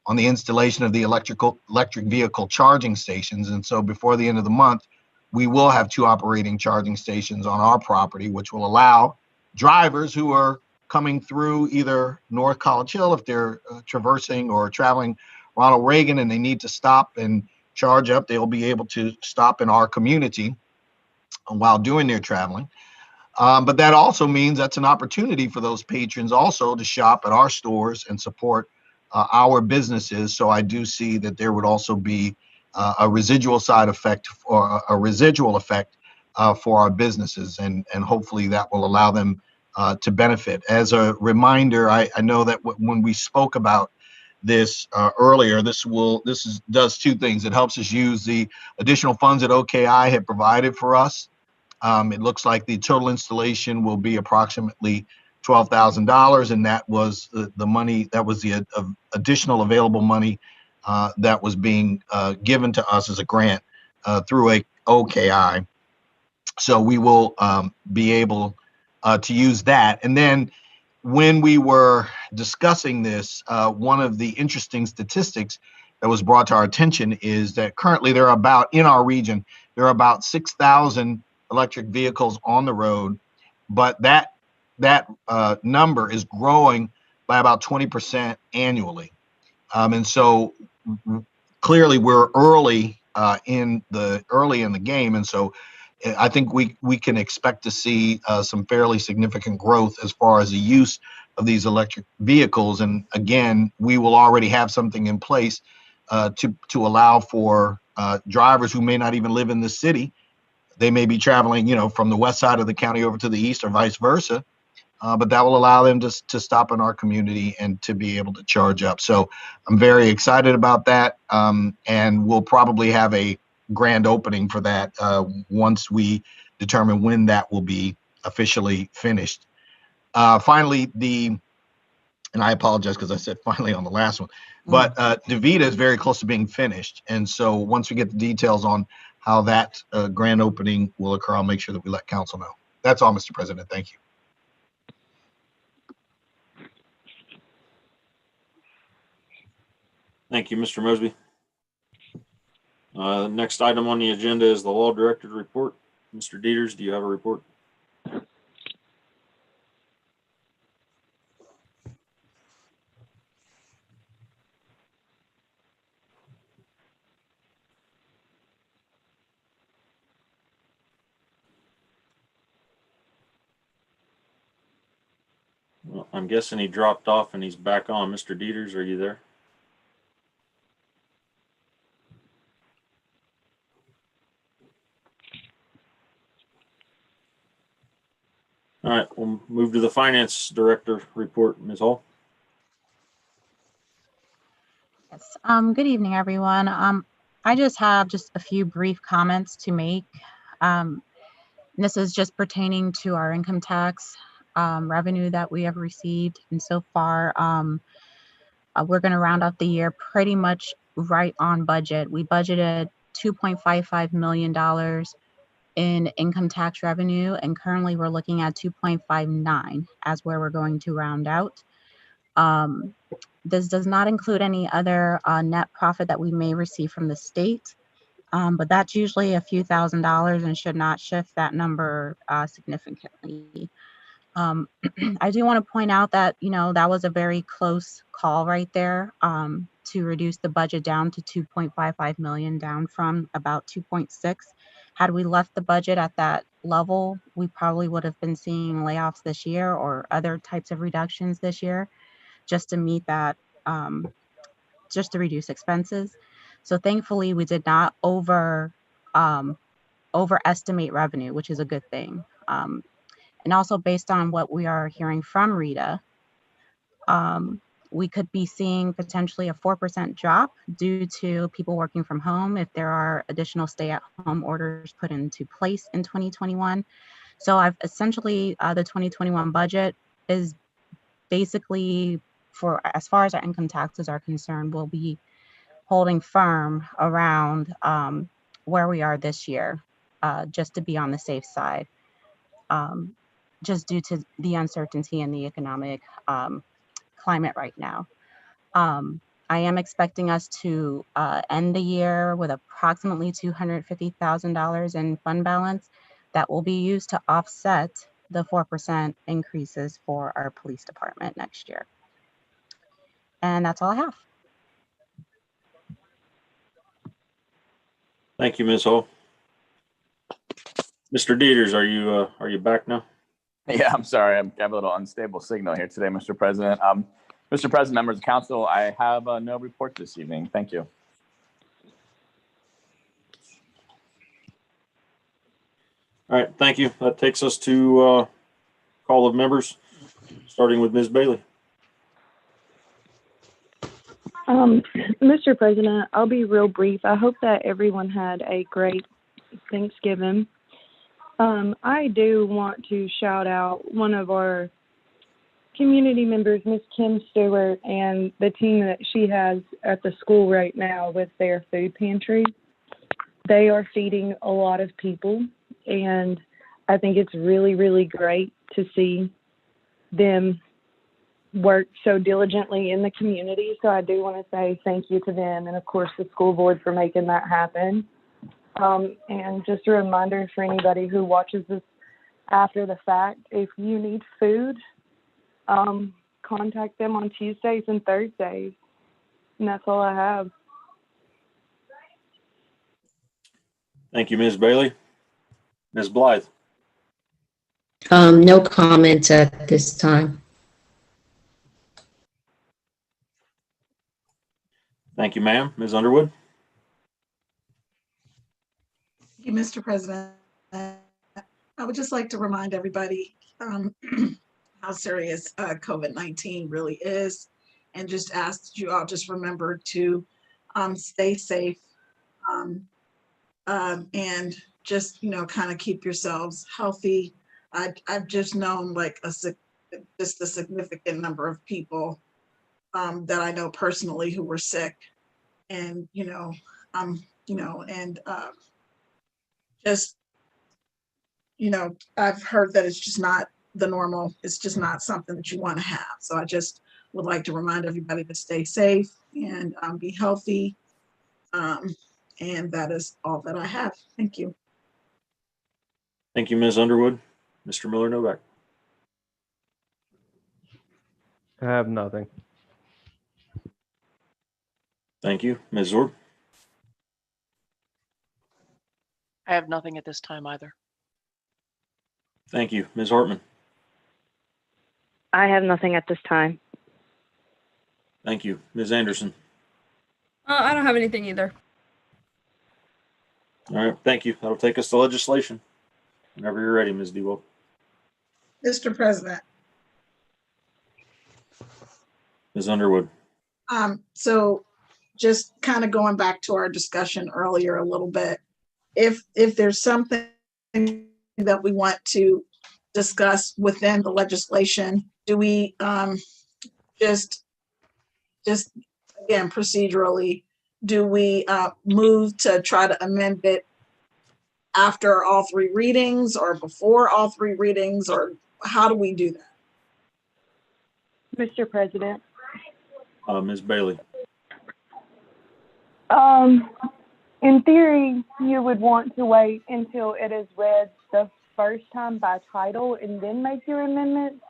[SPEAKER 7] on the installation of the electric vehicle charging stations. And so before the end of the month, we will have 2 operating charging stations on our property, which will allow drivers who are coming through either North College Hill, if they're traversing or traveling Ronald Reagan and they need to stop and charge up, they'll be able to stop in our community while doing their traveling. But that also means that's an opportunity for those patrons also to shop at our stores and support our businesses. So I do see that there would also be a residual side effect or a residual effect for our businesses, and hopefully that will allow them to benefit. As a reminder, I know that when we spoke about this earlier, this does 2 things. It helps us use the additional funds that OKI had provided for us. It looks like the total installation will be approximately $12,000, and that was the money, that was the additional available money that was being given to us as a grant through a OKI. So we will be able to use that. And then when we were discussing this, one of the interesting statistics that was brought to our attention is that currently in our region, there are about 6,000 electric vehicles on the road, but that number is growing by about 20% annually. And so clearly we're early in the game. And so I think we can expect to see some fairly significant growth as far as the use of these electric vehicles. And again, we will already have something in place to allow for drivers who may not even live in the city. They may be traveling, from the west side of the county over to the east or vice versa. But that will allow them to stop in our community and to be able to charge up. So I'm very excited about that. And we'll probably have a grand opening for that once we determine when that will be officially finished. Finally, and I apologize because I said finally on the last one, but DeVita is very close to being finished. And so once we get the details on how that grand opening will occur, I'll make sure that we let council know. That's all, Mr. President. Thank you.
[SPEAKER 1] Thank you, Mr. Mosby. Next item on the agenda is the Law Director's report. Mr. Dieters, do you have a report? Well, I'm guessing he dropped off and he's back on. Mr. Dieters, are you there? All right, we'll move to the finance director report. Ms. Hall.
[SPEAKER 6] Yes. Good evening, everyone. I just have a few brief comments to make. This is just pertaining to our income tax revenue that we have received. And so far, we're going to round out the year pretty much right on budget. We budgeted $2.55 million in income tax revenue, and currently we're looking at 2.59 as where we're going to round out. This does not include any other net profit that we may receive from the state, but that's usually a few $1,000s and should not shift that number significantly. I do want to point out that, that was a very close call right there to reduce the budget down to 2.55 million, down from about 2.6. Had we left the budget at that level, we probably would have been seeing layoffs this year or other types of reductions this year, just to meet that, just to reduce expenses. So thankfully, we did not overestimate revenue, which is a good thing. And also based on what we are hearing from Rita, we could be seeing potentially a 4% drop due to people working from home if there are additional stay-at-home orders put into place in 2021. So I've essentially, the 2021 budget is basically, for as far as our income taxes are concerned, we'll be holding firm around where we are this year, just to be on the safe side, just due to the uncertainty in the economic climate right now. I am expecting us to end the year with approximately $250,000 in fund balance that will be used to offset the 4% increases for our police department next year. And that's all I have.
[SPEAKER 1] Thank you, Ms. Hall. Mr. Dieters, are you back now?
[SPEAKER 11] Yeah, I'm sorry. I have a little unstable signal here today, Mr. President. Mr. President, members of council, I have no report this evening. Thank you.
[SPEAKER 1] All right, thank you. That takes us to call of members, starting with Ms. Bailey.
[SPEAKER 3] Mr. President, I'll be real brief. I hope that everyone had a great Thanksgiving. I do want to shout out one of our community members, Miss Kim Stewart, and the team that she has at the school right now with their food pantry. They are feeding a lot of people, and I think it's really, really great to see them work so diligently in the community. So I do want to say thank you to them, and of course the school board, for making that happen. And just a reminder for anybody who watches this after the fact, if you need food, contact them on Tuesdays and Thursdays. And that's all I have.
[SPEAKER 1] Thank you, Ms. Bailey. Ms. Blythe.
[SPEAKER 8] No comments at this time.
[SPEAKER 1] Thank you, ma'am. Ms. Underwood.
[SPEAKER 10] Thank you, Mr. President. I would just like to remind everybody how serious COVID-19 really is, and just ask that you all just remember to stay safe and just, kind of keep yourselves healthy. I've just known like just a significant number of people that I know personally who were sick, and I've heard that it's just not the normal. It's just not something that you want to have. So I just would like to remind everybody to stay safe and be healthy. And that is all that I have. Thank you.
[SPEAKER 1] Thank you, Ms. Underwood. Mr. Miller Novak.
[SPEAKER 4] I have nothing.
[SPEAKER 1] Thank you. Ms. Zorb.
[SPEAKER 5] I have nothing at this time either.
[SPEAKER 1] Thank you. Ms. Hartman.
[SPEAKER 3] I have nothing at this time.
[SPEAKER 1] Thank you. Ms. Anderson.
[SPEAKER 9] I don't have anything either.
[SPEAKER 1] All right. Thank you. That'll take us to legislation. Whenever you're ready, Ms. DeWolf.
[SPEAKER 10] Mr. President.
[SPEAKER 1] Ms. Underwood.
[SPEAKER 10] So just kind of going back to our discussion earlier a little bit, if there's something that we want to discuss within the legislation, do we just again procedurally, do we move to try to amend it after all three readings or before all three readings, or how do we do that?
[SPEAKER 3] Mr. President.
[SPEAKER 1] Ms. Bailey.
[SPEAKER 3] In theory, you would want to wait until it is read the first time by title and then make your amendments.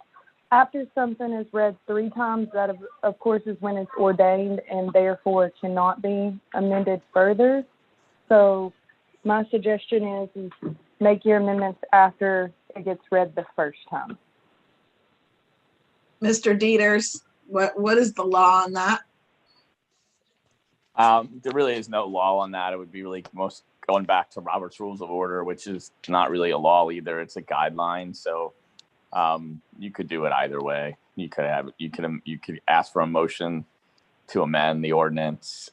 [SPEAKER 3] After something is read 3 times, that of course is when it's ordained and therefore cannot be amended further. So my suggestion is make your amendments after it gets read the first time.
[SPEAKER 10] Mr. Dieters, what is the law on that?
[SPEAKER 11] There really is no law on that. It would be really most going back to Robert's Rules of Order, which is not really a law either. It's a guideline. So you could do it either way. You could ask for a motion to amend the ordinance.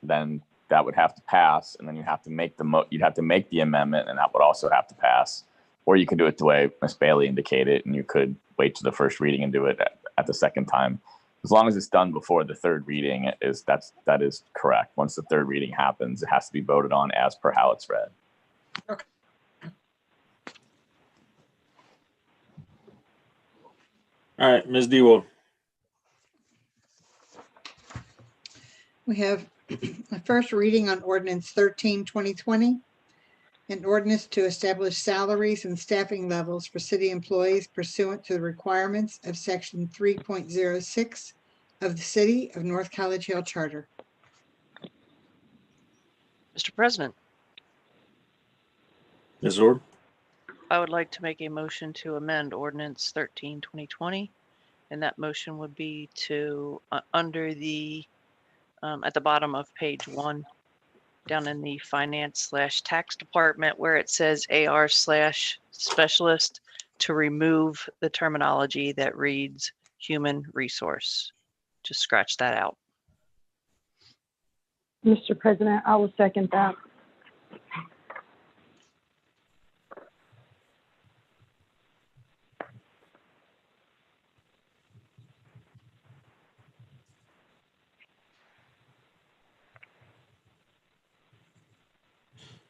[SPEAKER 11] Then that would have to pass, and then you have to make you'd have to make the amendment, and that would also have to pass. Or you could do it the way Ms. Bailey indicated, and you could wait to the first reading and do it at the second time. As long as it's done before the third reading, that is correct. Once the third reading happens, it has to be voted on as per how it's read.
[SPEAKER 10] Okay.
[SPEAKER 1] All right, Ms. Dewald.
[SPEAKER 2] We have a first reading on ordinance 13/2020, an ordinance to establish salaries and staffing levels for city employees pursuant to the requirements of section 3.06 of the City of North College Hill Charter.
[SPEAKER 5] Mr. President,
[SPEAKER 1] Ms. Orb.
[SPEAKER 5] I would like to make a motion to amend ordinance 13/2020, and that motion would be to under the at the bottom of page 1, down in the finance/tax department, where it says AR/specialist, to remove the terminology that reads human resource. Just scratch that out.
[SPEAKER 3] Mr. President, I will second that.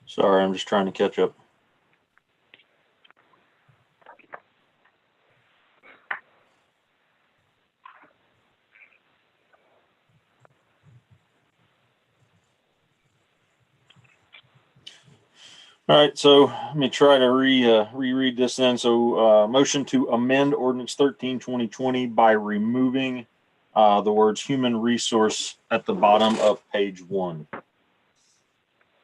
[SPEAKER 1] Sorry, I'm just trying to catch up. All right, so let me try to reread this then. So motion to amend ordinance 13/2020 by removing the words human resource at the bottom of page 1.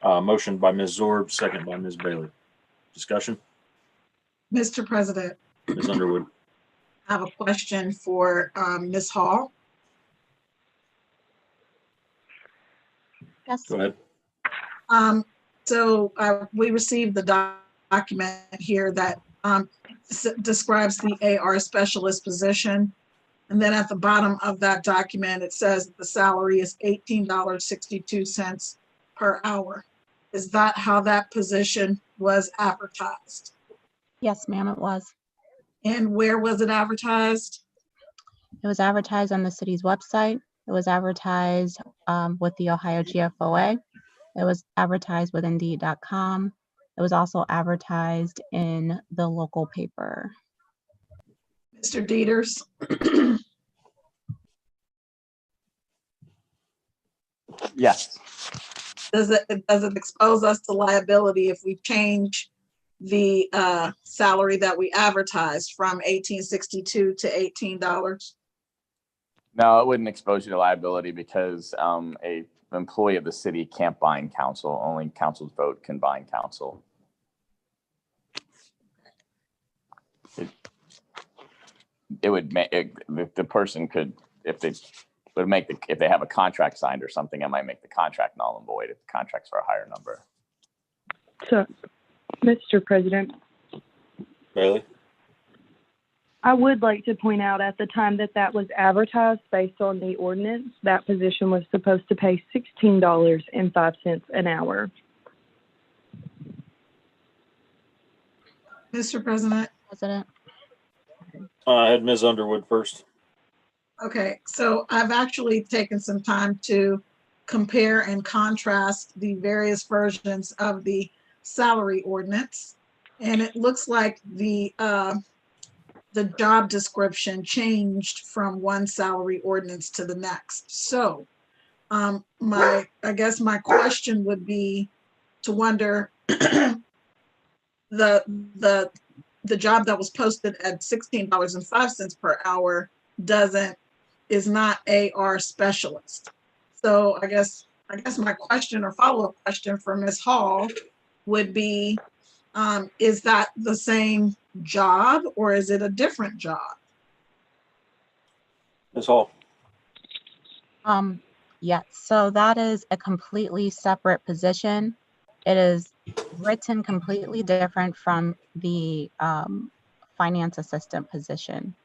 [SPEAKER 1] Motion by Ms. Zorb, second by Ms. Bailey. Discussion?
[SPEAKER 10] Mr. President.
[SPEAKER 1] Ms. Underwood.
[SPEAKER 10] I have a question for Ms. Hall.
[SPEAKER 6] Yes.
[SPEAKER 1] Go ahead.
[SPEAKER 10] So we received the document here that describes the AR specialist position. And then at the bottom of that document, it says that the salary is $18.62 per hour. Is that how that position was advertised?
[SPEAKER 6] Yes, ma'am, it was.
[SPEAKER 10] And where was it advertised?
[SPEAKER 6] It was advertised on the city's website. It was advertised with the Ohio GFOA. It was advertised with Indeed.com. It was also advertised in the local paper.
[SPEAKER 10] Mr. Dieters?
[SPEAKER 11] Yes.
[SPEAKER 10] Does it expose us to liability if we change the salary that we advertised from $18.62 to $18?
[SPEAKER 11] No, it wouldn't expose you to liability because a employee of the city can't bind counsel. Only council's vote can bind counsel. It would make the person could, if they have a contract signed or something, it might make the contract null and void if the contract's for a higher number.
[SPEAKER 3] So, Mr. President.
[SPEAKER 1] Bailey.
[SPEAKER 3] I would like to point out at the time that that was advertised based on the ordinance, that position was supposed to pay $16.05 an hour.
[SPEAKER 10] Mr. President.
[SPEAKER 6] President.
[SPEAKER 1] I had Ms. Underwood first.
[SPEAKER 10] Okay, so I've actually taken some time to compare and contrast the various versions of the salary ordinance. And it looks like the job description changed from one salary ordinance to the next. So I guess my question would be to wonder the job that was posted at $16.05 per hour is not AR specialist. So I guess my question or follow-up question for Ms. Hall would be, is that the same job or is it a different job?
[SPEAKER 1] Ms. Hall.
[SPEAKER 6] Yes, so that is a completely separate position. It is written completely different from the finance assistant position.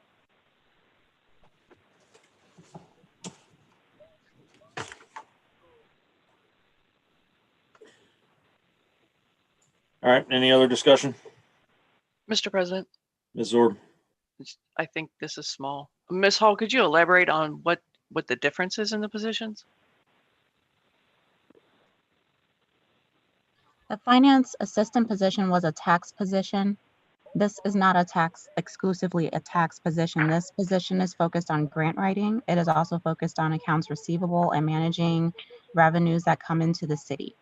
[SPEAKER 1] All right, any other discussion?
[SPEAKER 5] Mr. President,
[SPEAKER 1] Ms. Zorb.
[SPEAKER 5] I think this is small. Ms. Hall, could you elaborate on what the difference is in the positions?
[SPEAKER 6] The finance assistant position was a tax position. This is not exclusively a tax position. This position is focused on grant writing. It is also focused on accounts receivable and managing revenues that come into the city.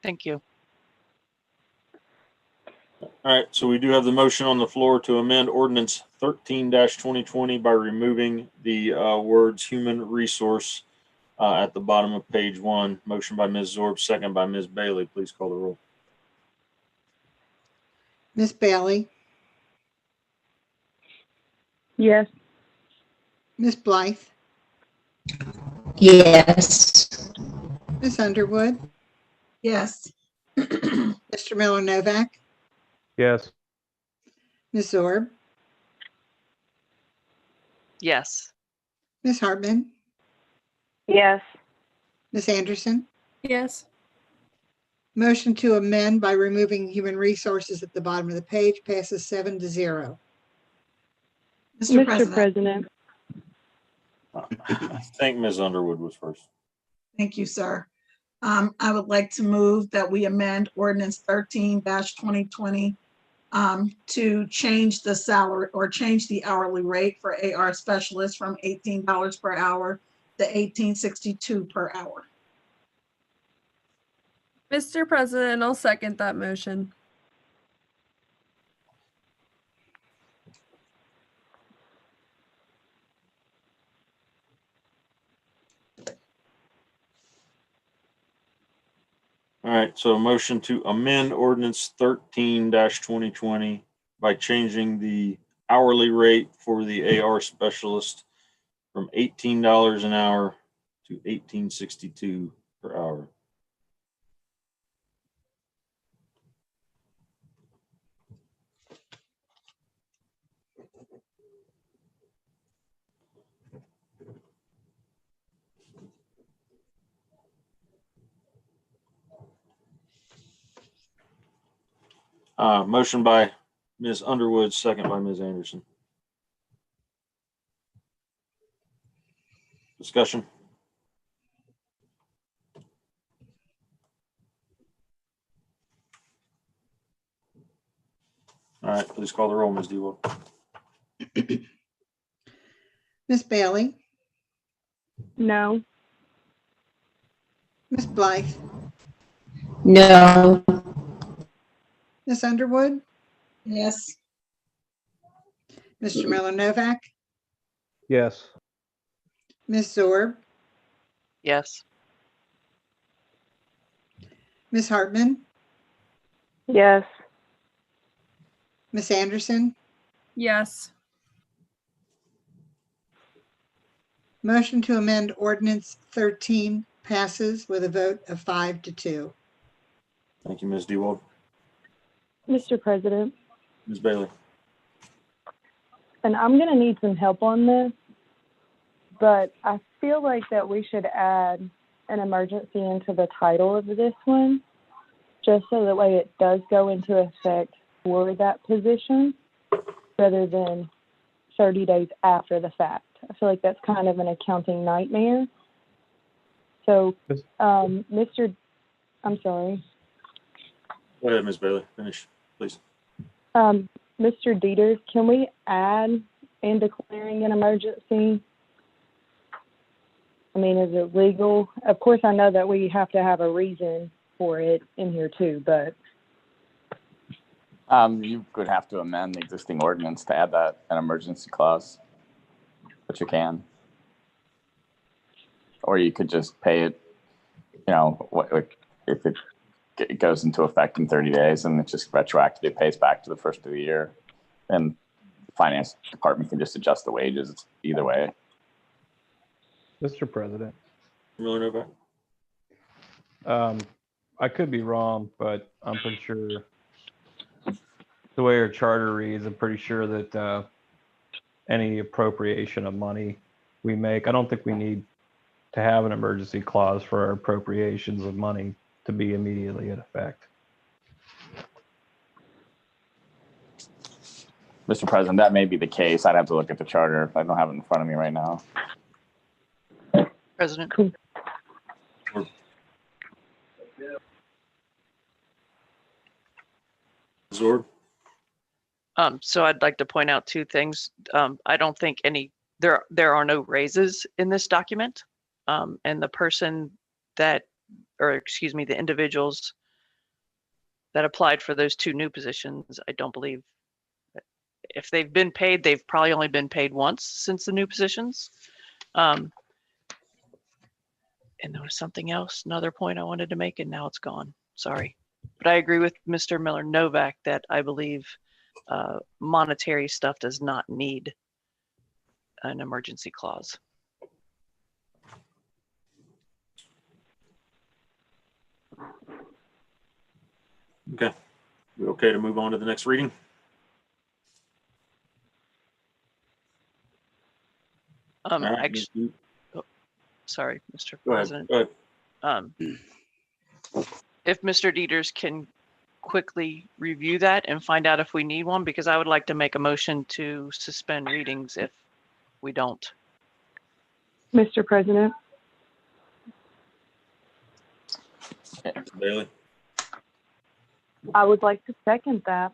[SPEAKER 5] Thank you.
[SPEAKER 1] All right, so we do have the motion on the floor to amend ordinance 13-2020 by removing the words human resource at the bottom of page 1. Motion by Ms. Zorb, second by Ms. Bailey. Please call the roll.
[SPEAKER 2] Ms. Bailey,
[SPEAKER 3] Yes.
[SPEAKER 2] Ms. Blythe,
[SPEAKER 8] Yes.
[SPEAKER 2] Ms. Underwood,
[SPEAKER 10] Yes.
[SPEAKER 2] Mr. Miller Novak,
[SPEAKER 4] Yes.
[SPEAKER 2] Ms. Zorb,
[SPEAKER 5] Yes.
[SPEAKER 2] Ms. Hartman,
[SPEAKER 3] Yes.
[SPEAKER 2] Ms. Anderson.
[SPEAKER 9] Yes.
[SPEAKER 2] Motion to amend by removing human resources at the bottom of the page passes 7-0.
[SPEAKER 10] Mr.
[SPEAKER 3] Mr.
[SPEAKER 10] President.
[SPEAKER 3] President,
[SPEAKER 1] I think Ms. Underwood was first.
[SPEAKER 10] Thank you, sir. I would like to move that we amend ordinance 13-2020 to change the salary or change the hourly rate for AR specialists from $18 per hour to $18.62 per hour.
[SPEAKER 9] Mr. President, I'll second that motion.
[SPEAKER 1] All right, so a motion to amend ordinance 13-2020 by changing the hourly rate for the AR specialist from $18 an hour to $18.62 per hour. Motion by Ms. Underwood, second by Ms. Anderson. Discussion. All right, please call the roll, Ms. Dewald.
[SPEAKER 2] Ms. Bailey,
[SPEAKER 3] no.
[SPEAKER 2] Ms. Blythe,
[SPEAKER 8] No.
[SPEAKER 2] Ms. Underwood,
[SPEAKER 10] Yes.
[SPEAKER 2] Mr. Miller Novak,
[SPEAKER 4] Yes.
[SPEAKER 2] Ms. Zorb,
[SPEAKER 5] Yes.
[SPEAKER 2] Ms. Hartman,
[SPEAKER 3] Yes.
[SPEAKER 2] Ms. Anderson.
[SPEAKER 9] Yes.
[SPEAKER 2] Motion to amend ordinance 13 passes with a vote of 5-2.
[SPEAKER 1] Thank you, Ms. Dewald.
[SPEAKER 3] Mr. President,
[SPEAKER 1] Ms. Bailey.
[SPEAKER 3] and I'm gonna need some help on this, but I feel like that we should add an emergency into the title of this one, just so that way it does go into effect for that position, rather than 30 days after the fact. I feel like that's kind of an accounting nightmare. So, I'm sorry.
[SPEAKER 1] Go ahead, Ms. Bailey. Finish, please.
[SPEAKER 3] Mr. Dieters, can we add in declaring an emergency? I mean, is it legal? Of course, I know that we have to have a reason for it in here too, but
[SPEAKER 11] You could have to amend the existing ordinance to add that an emergency clause, but you can. Or you could just pay it, if it goes into effect in 30 days and it just retroactively pays back to the first of the year. And the finance department can just adjust the wages. It's either way.
[SPEAKER 4] Mr. President,
[SPEAKER 1] Miller Novak.
[SPEAKER 4] I could be wrong, but I'm pretty sure the way our charter reads, I'm pretty sure that any appropriation of money we make, I don't think we need to have an emergency clause for our appropriations of money to be immediately in effect.
[SPEAKER 11] Mr. President, that may be the case. I'd have to look at the charter. I don't have it in front of me right now.
[SPEAKER 5] President.
[SPEAKER 1] Zorb.
[SPEAKER 5] So I'd like to point out two things. I don't think there are no raises in this document. And the person the individuals that applied for those two new positions, I don't believe, if they've been paid, they've probably only been paid once since the new positions. And there was something else, another point I wanted to make, and now it's gone. Sorry. But I agree with Mr. Miller Novak that I believe monetary stuff does not need an emergency clause.
[SPEAKER 1] Okay. We okay to move on to the next reading?
[SPEAKER 5] Actually, sorry, Mr. President.
[SPEAKER 1] Go ahead.
[SPEAKER 5] If Mr. Dieters can quickly review that and find out if we need one, because I would like to make a motion to suspend readings if we don't.
[SPEAKER 3] Mr. President,
[SPEAKER 1] Bailey.
[SPEAKER 3] I would like to second that.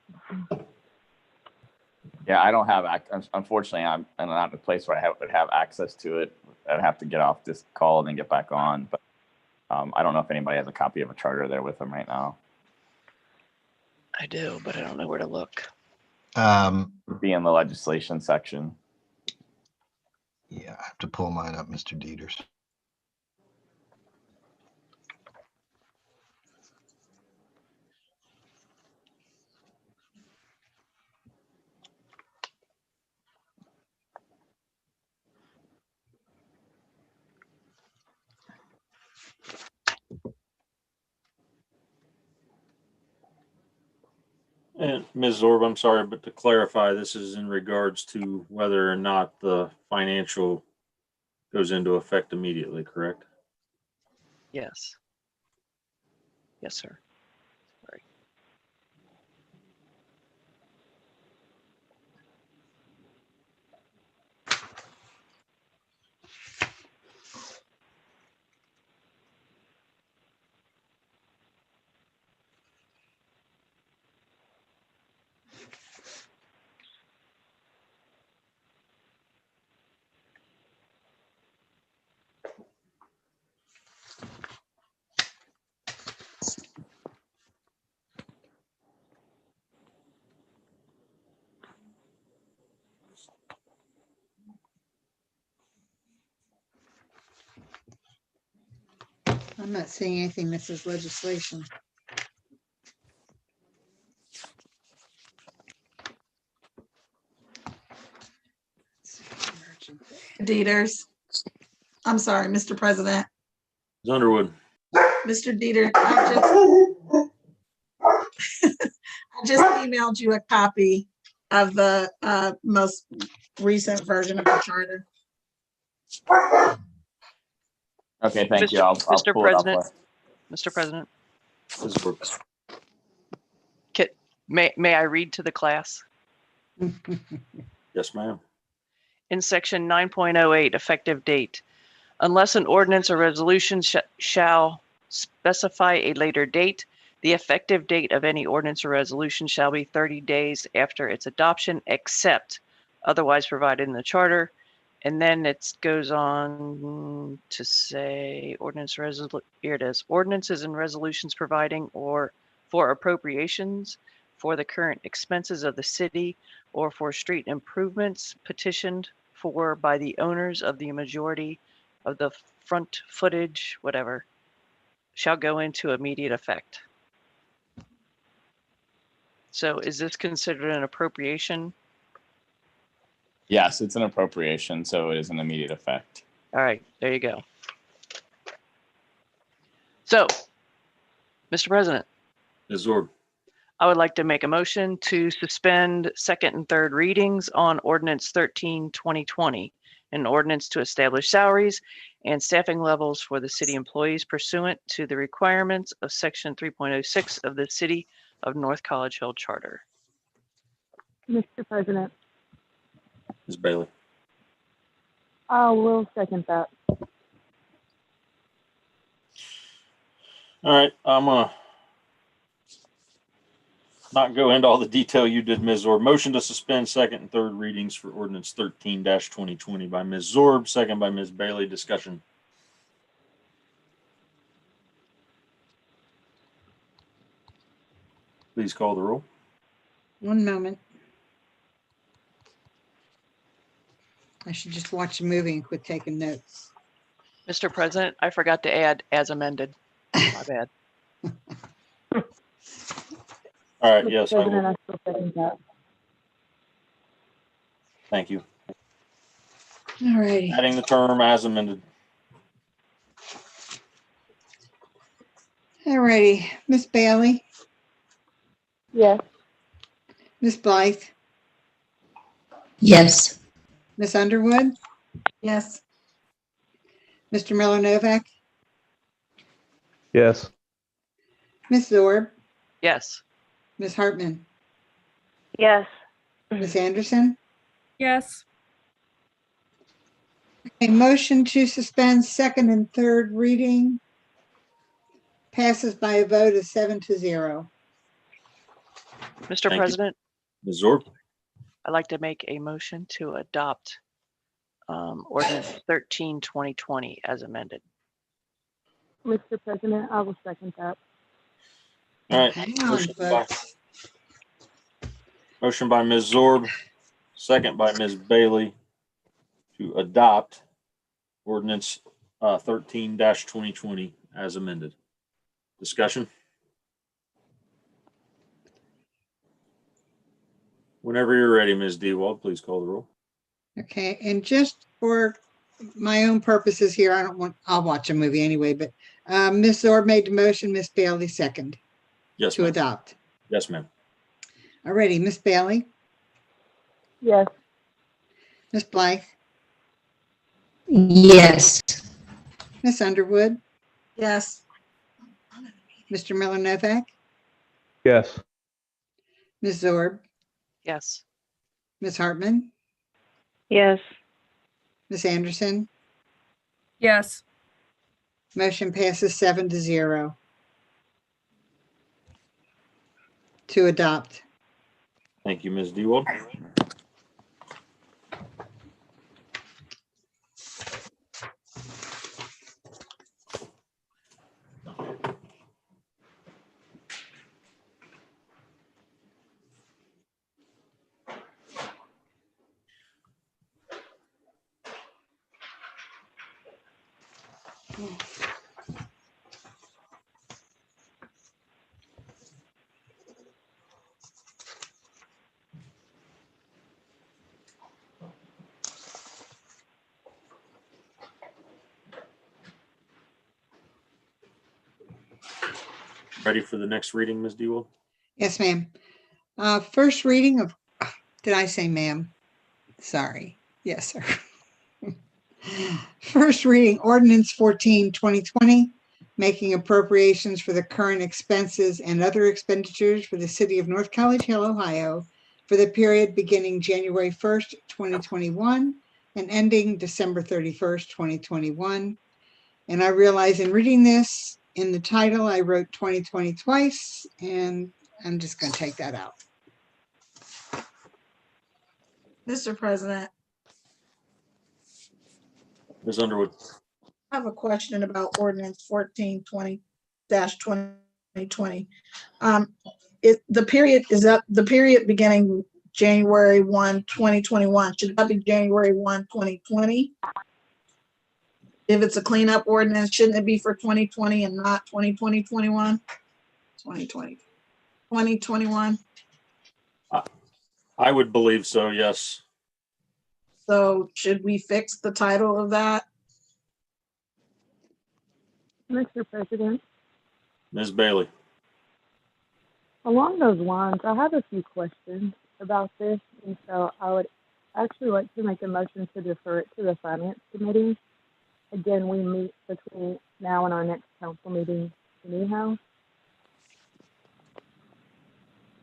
[SPEAKER 11] Yeah, I don't have, unfortunately, I'm not in a place where I would have access to it. I'd have to get off this call and then get back on. But I don't know if anybody has a copy of a charter there with them right now.
[SPEAKER 5] I do, but I don't know where to look.
[SPEAKER 11] It'd be in the legislation section.
[SPEAKER 7] Yeah, I have to pull mine up, Mr. Dieters.
[SPEAKER 1] And Ms. Zorb, I'm sorry, but to clarify, this is in regards to whether or not the financial goes into effect immediately, correct?
[SPEAKER 5] Yes. Yes, sir. Sorry.
[SPEAKER 2] I'm not seeing anything that says legislation.
[SPEAKER 10] Dieters. I'm sorry, Mr. President.
[SPEAKER 1] Ms. Underwood.
[SPEAKER 10] Mr. Dieter, I just emailed you a copy of the most recent version of the charter.
[SPEAKER 11] Okay, thank you. I'll
[SPEAKER 5] Mr.
[SPEAKER 11] pull it up.
[SPEAKER 5] President. Mr. President,
[SPEAKER 1] Ms. Brooks.
[SPEAKER 5] may I read to the class?
[SPEAKER 1] Yes, ma'am.
[SPEAKER 5] In section 9.08, effective date, unless an ordinance or resolution shall specify a later date, the effective date of any ordinance or resolution shall be 30 days after its adoption, except otherwise provided in the charter. And then it goes on to say here it is, ordinances and resolutions providing or for appropriations for the current expenses of the city or for street improvements petitioned for by the owners of the majority of the front footage, whatever, shall go into immediate effect. So is this considered an appropriation?
[SPEAKER 11] Yes, it's an appropriation, so it is an immediate effect.
[SPEAKER 5] All right, there you go. So, Mr. President,
[SPEAKER 1] Ms. Zorb.
[SPEAKER 5] I would like to make a motion to suspend second and third readings on ordinance 13/2020, an ordinance to establish salaries and staffing levels for the city employees pursuant to the requirements of section 3.06 of the City of North College Hill Charter.
[SPEAKER 3] Mr. President,
[SPEAKER 1] Ms. Bailey.
[SPEAKER 3] I will second that.
[SPEAKER 1] All right, I'm gonna not go into all the detail you did, Ms. Zorb. Motion to suspend second and third readings for ordinance 13-2020 by Ms. Zorb, second by Ms. Bailey. Discussion. Please call the roll.
[SPEAKER 2] One moment. I should just watch a movie and quit taking notes.
[SPEAKER 5] Mr. President, I forgot to add as amended. My bad.
[SPEAKER 1] All right,
[SPEAKER 3] Mr.
[SPEAKER 1] yes, I
[SPEAKER 3] President,
[SPEAKER 1] will.
[SPEAKER 3] I still second that.
[SPEAKER 1] Thank you.
[SPEAKER 2] All righty.
[SPEAKER 1] Adding the term as amended.
[SPEAKER 2] All righty. Miss Bailey,
[SPEAKER 3] Yes.
[SPEAKER 2] Miss Blythe,
[SPEAKER 8] Yes.
[SPEAKER 2] Miss Underwood,
[SPEAKER 10] Yes.
[SPEAKER 2] Mr. Miller Novak,
[SPEAKER 4] Yes.
[SPEAKER 2] Miss Zorb,
[SPEAKER 5] Yes.
[SPEAKER 2] Miss Hartman,
[SPEAKER 3] Yes.
[SPEAKER 2] Miss Anderson.
[SPEAKER 9] Yes.
[SPEAKER 2] A motion to suspend second and third reading passes by a vote of 7-0.
[SPEAKER 5] Mr.
[SPEAKER 1] Thank you.
[SPEAKER 5] President,
[SPEAKER 1] Ms. Zorb.
[SPEAKER 5] I'd like to make a motion to adopt ordinance 13/2020 as amended.
[SPEAKER 3] Mr. President, I will second that.
[SPEAKER 1] All right.
[SPEAKER 2] Hang on,
[SPEAKER 1] Motion
[SPEAKER 2] folks.
[SPEAKER 1] Motion by Ms. Zorb, second by Ms. Bailey to adopt ordinance 13-2020 as amended. Discussion? Whenever you're ready, Ms. Dewald, please call the roll.
[SPEAKER 2] Okay, and just for my own purposes here, I'll watch a movie anyway, but Ms. Zorb made the motion, Miss Bailey second
[SPEAKER 1] Yes,
[SPEAKER 2] to
[SPEAKER 1] ma'am.
[SPEAKER 2] adopt.
[SPEAKER 1] Yes, ma'am.
[SPEAKER 2] Alrighty, Miss Bailey,
[SPEAKER 3] Yes.
[SPEAKER 2] Miss Blythe,
[SPEAKER 8] Yes.
[SPEAKER 2] Miss Underwood,
[SPEAKER 10] Yes.
[SPEAKER 2] Mr. Miller Novak,
[SPEAKER 4] Yes.
[SPEAKER 2] Ms. Zorb,
[SPEAKER 5] Yes.
[SPEAKER 2] Miss Hartman,
[SPEAKER 3] Yes.
[SPEAKER 2] Miss Anderson.
[SPEAKER 9] Yes.
[SPEAKER 2] Motion passes 7-0 to adopt.
[SPEAKER 1] Thank you, Ms. Dewald. Ready for the next reading, Ms. Dewald?
[SPEAKER 2] Yes, ma'am. First reading of, did I say ma'am? Sorry. Yes, sir. First reading ordinance 14/2020, making appropriations for the current expenses and other expenditures for the city of North College Hill, Ohio, for the period beginning January 1st, 2021 and ending December 31st, 2021. And I realize in reading this, in the title, I wrote 2020 twice, and I'm just going to take that out.
[SPEAKER 10] Mr. President,
[SPEAKER 1] Ms. Underwood.
[SPEAKER 10] I have a question about ordinance 14/2020. The period is up, the period beginning January 1, 2021. Should that be January 1, 2020? If it's a cleanup ordinance, shouldn't it be for 2020 and not 2020-21? 2020-2021.
[SPEAKER 1] I would believe so, yes.
[SPEAKER 10] So should we fix the title of that?
[SPEAKER 3] Mr. President,
[SPEAKER 1] Ms. Bailey.
[SPEAKER 3] along those lines, I have a few questions about this, and so I would actually like to make a motion to defer it to the Finance Committee. Again, we meet between now and our next council meeting anyhow.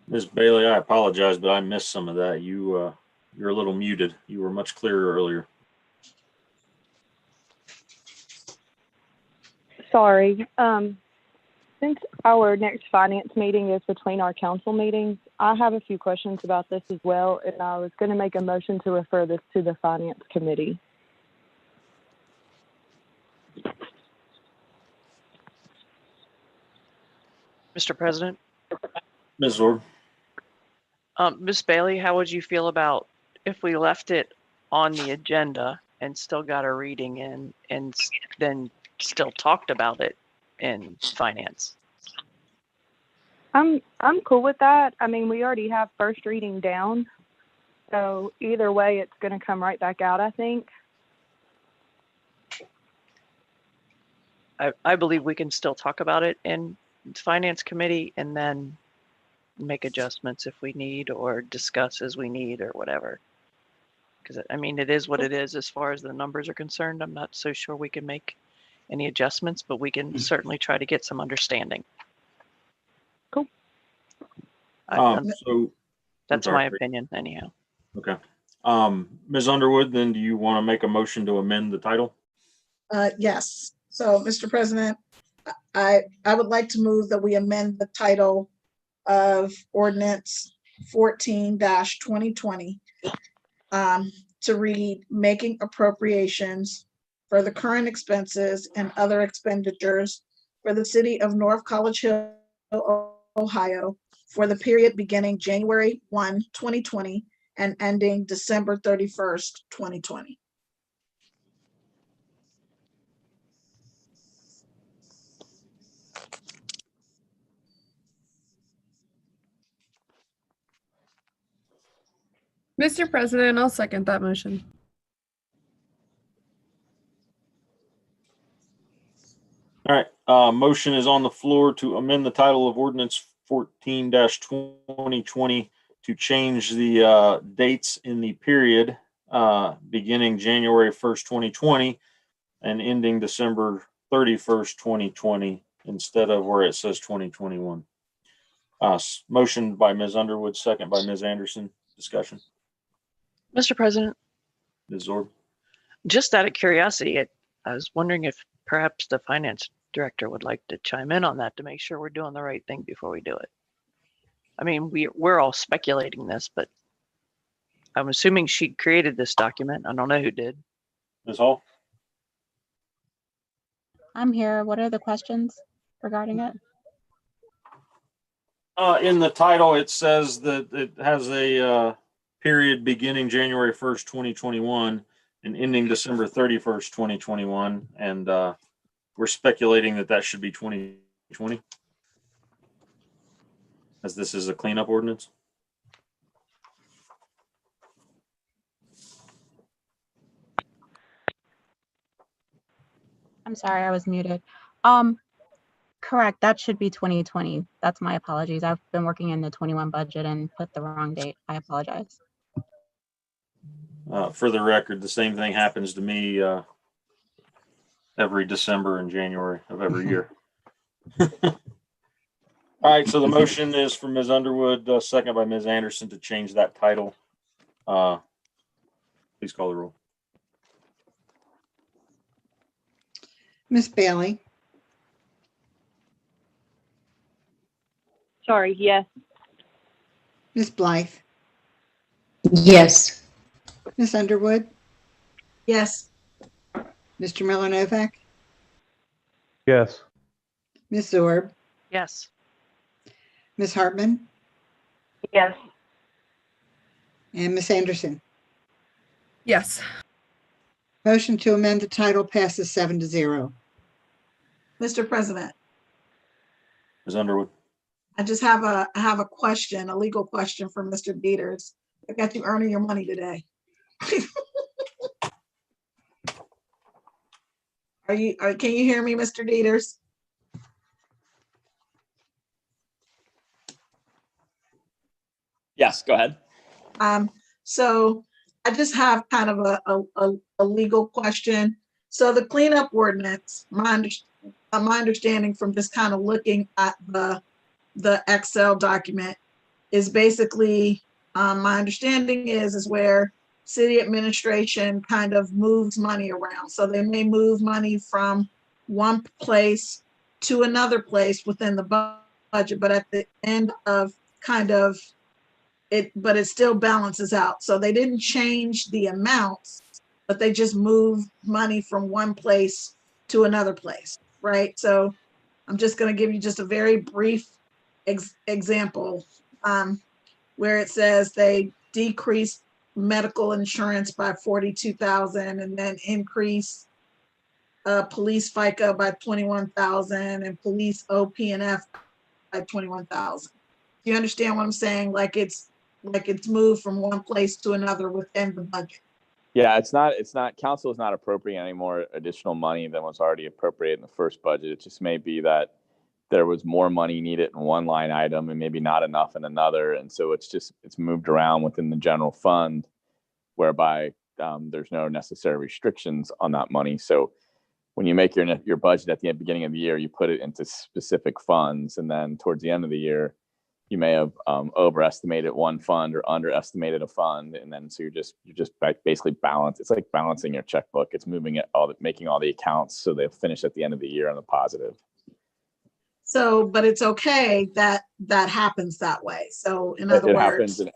[SPEAKER 1] Ms. Bailey, I apologize, but I missed some of that. You're a little muted. You were much clearer earlier.
[SPEAKER 3] Sorry. Since our next finance meeting is between our council meetings, I have a few questions about this as well, and I was going to make a motion to refer this to the Finance Committee.
[SPEAKER 5] Mr. President,
[SPEAKER 1] Ms. Zorb.
[SPEAKER 5] Ms. Bailey, how would you feel about if we left it on the agenda and still got a reading in and then still talked about it in finance?
[SPEAKER 3] I'm cool with that. I mean, we already have first reading down, so either way, it's going to come right back out, I think.
[SPEAKER 5] I believe we can still talk about it in finance committee and then make adjustments if we need, or discuss as we need, or whatever. Because I mean, it is what it is as far as the numbers are concerned. I'm not so sure we can make any adjustments, but we can certainly try to get some understanding.
[SPEAKER 3] Cool.
[SPEAKER 1] So
[SPEAKER 5] That's my opinion anyhow.
[SPEAKER 1] Okay. Ms. Underwood, then do you want to make a motion to amend the title?
[SPEAKER 10] Yes. So, Mr. President, I would like to move that we amend the title of ordinance 14/2020 to read making appropriations for the current expenses and other expenditures for the city of North College Hill, Ohio, for the period beginning January 1, 2020 and ending December 31st, 2020.
[SPEAKER 9] Mr. President, I'll second that motion.
[SPEAKER 1] All right. Motion is on the floor to amend the title of ordinance 14/2020 to change the dates in the period beginning January 1st, 2020 and ending December 31st, 2020 instead of where it says 2021. Motion by Ms. Underwood, second by Ms. Anderson. Discussion.
[SPEAKER 5] Mr. President,
[SPEAKER 1] Ms. Zorb.
[SPEAKER 5] just out of curiosity, I was wondering if perhaps the finance director would like to chime in on that to make sure we're doing the right thing before we do it. I mean, we're all speculating this, but I'm assuming she created this document. I don't know who did.
[SPEAKER 1] Ms. Hall.
[SPEAKER 6] I'm here. What are the questions regarding it?
[SPEAKER 1] In the title, it says that it has a period beginning January 1st, 2021 and ending December 31st, 2021. And we're speculating that that should be 2020 as this is a cleanup ordinance.
[SPEAKER 6] I'm sorry, I was muted. Correct. That should be 2020. That's my apologies. I've been working in the 21 budget and put the wrong date. I apologize.
[SPEAKER 1] For the record, the same thing happens to me every December and January of every year. All right, so the motion is from Ms. Underwood, second by Ms. Anderson to change that title. Please call the roll.
[SPEAKER 2] Miss Bailey,
[SPEAKER 3] Sorry, yes.
[SPEAKER 2] Miss Blythe,
[SPEAKER 8] Yes.
[SPEAKER 2] Miss Underwood,
[SPEAKER 10] Yes.
[SPEAKER 2] Mr. Miller Novak,
[SPEAKER 4] Yes.
[SPEAKER 2] Miss Zorb,
[SPEAKER 5] Yes.
[SPEAKER 2] Miss Hartman,
[SPEAKER 3] Yes.
[SPEAKER 2] and Miss Anderson.
[SPEAKER 9] Yes.
[SPEAKER 2] Motion to amend the title passes 7-0.
[SPEAKER 10] Mr. President,
[SPEAKER 1] Ms. Underwood.
[SPEAKER 10] I just have a question, a legal question for Mr. Dieters. I got you earning your money today. Can you hear me, Mr. Dieters?
[SPEAKER 11] Yes, go ahead.
[SPEAKER 10] So I just have kind of a legal question. So the cleanup ordinance, my understanding from just kind of looking at the Excel document is basically, my understanding is where city administration kind of moves money around. So they may move money from one place to another place within the budget, but at the end of kind of it, but it still balances out. So they didn't change the amounts, but they just moved money from one place to another place, right? So I'm just going to give you just a very brief example where it says they decreased medical insurance by 42,000 and then increase police FICA by 21,000 and police OP&F by 21,000. Do you understand what I'm saying? Like it's moved from one place to another within the budget.
[SPEAKER 11] Yeah, it's not, council is not appropriating any more additional money than was already appropriated in the first budget. It just may be that there was more money needed in one line item and maybe not enough in another. And so it's moved around within the general fund, whereby there's no necessary restrictions on that money. So when you make your budget at the beginning of the year, you put it into specific funds. And then towards the end of the year, you may have overestimated one fund or underestimated a fund. And then so you're just basically balance. It's like balancing your checkbook. It's moving it making all the accounts so they'll finish at the end of the year on the positive.
[SPEAKER 10] So, but it's okay that happens that way. So in other words,
[SPEAKER 11] it happens in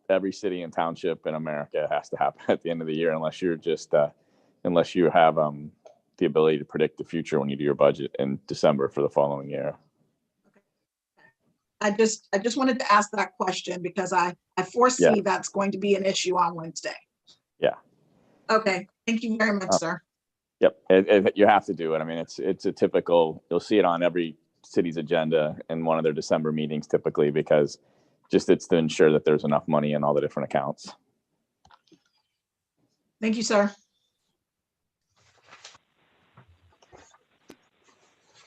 [SPEAKER 11] every city and township in America. It has to happen at the end of the year, unless you're just unless you have the ability to predict the future when you do your budget in December for the following year.
[SPEAKER 10] I just wanted to ask that question because I foresee that's going to be an issue on Wednesday.
[SPEAKER 11] Yeah.
[SPEAKER 10] Okay. Thank you very much, sir.
[SPEAKER 11] Yep. You have to do it. I mean, it's a typical, you'll see it on every city's agenda in one of their December meetings typically, because just it's to ensure that there's enough money in all the different accounts.
[SPEAKER 10] Thank you, sir.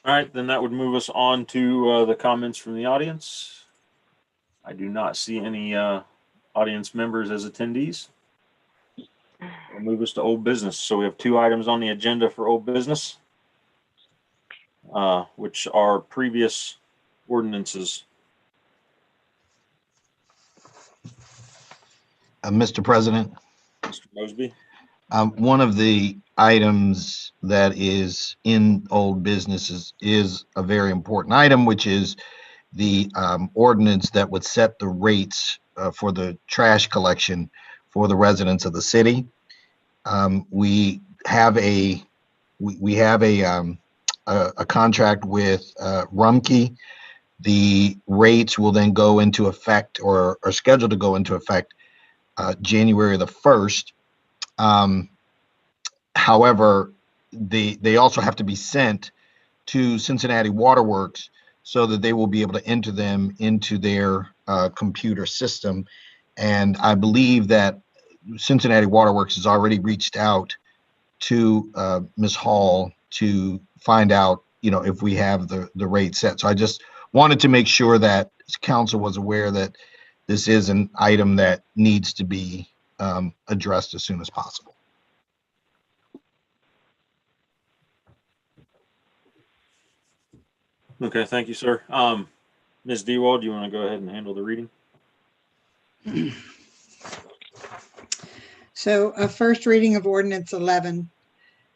[SPEAKER 1] All right, then that would move us on to the comments from the audience. I do not see any audience members as attendees. We'll move us to old business. So we have 2 items on the agenda for old business, which are previous ordinances.
[SPEAKER 7] Mr. President,
[SPEAKER 1] Mr. Mosby.
[SPEAKER 7] one of the items that is in old business is a very important item, which is the ordinance that would set the rates for the trash collection for the residents of the city. We have a contract with Rumpke. The rates will then go into effect or are scheduled to go into effect January the 1st. However, they also have to be sent to Cincinnati Waterworks so that they will be able to enter them into their computer system. And I believe that Cincinnati Waterworks has already reached out to Ms. Hall to find out if we have the rate set. So I just wanted to make sure that council was aware that this is an item that needs to be addressed as soon as possible.
[SPEAKER 1] Okay, thank you, sir. Ms. Dewald, do you want to go ahead and handle the reading?
[SPEAKER 2] So a first reading of ordinance 11,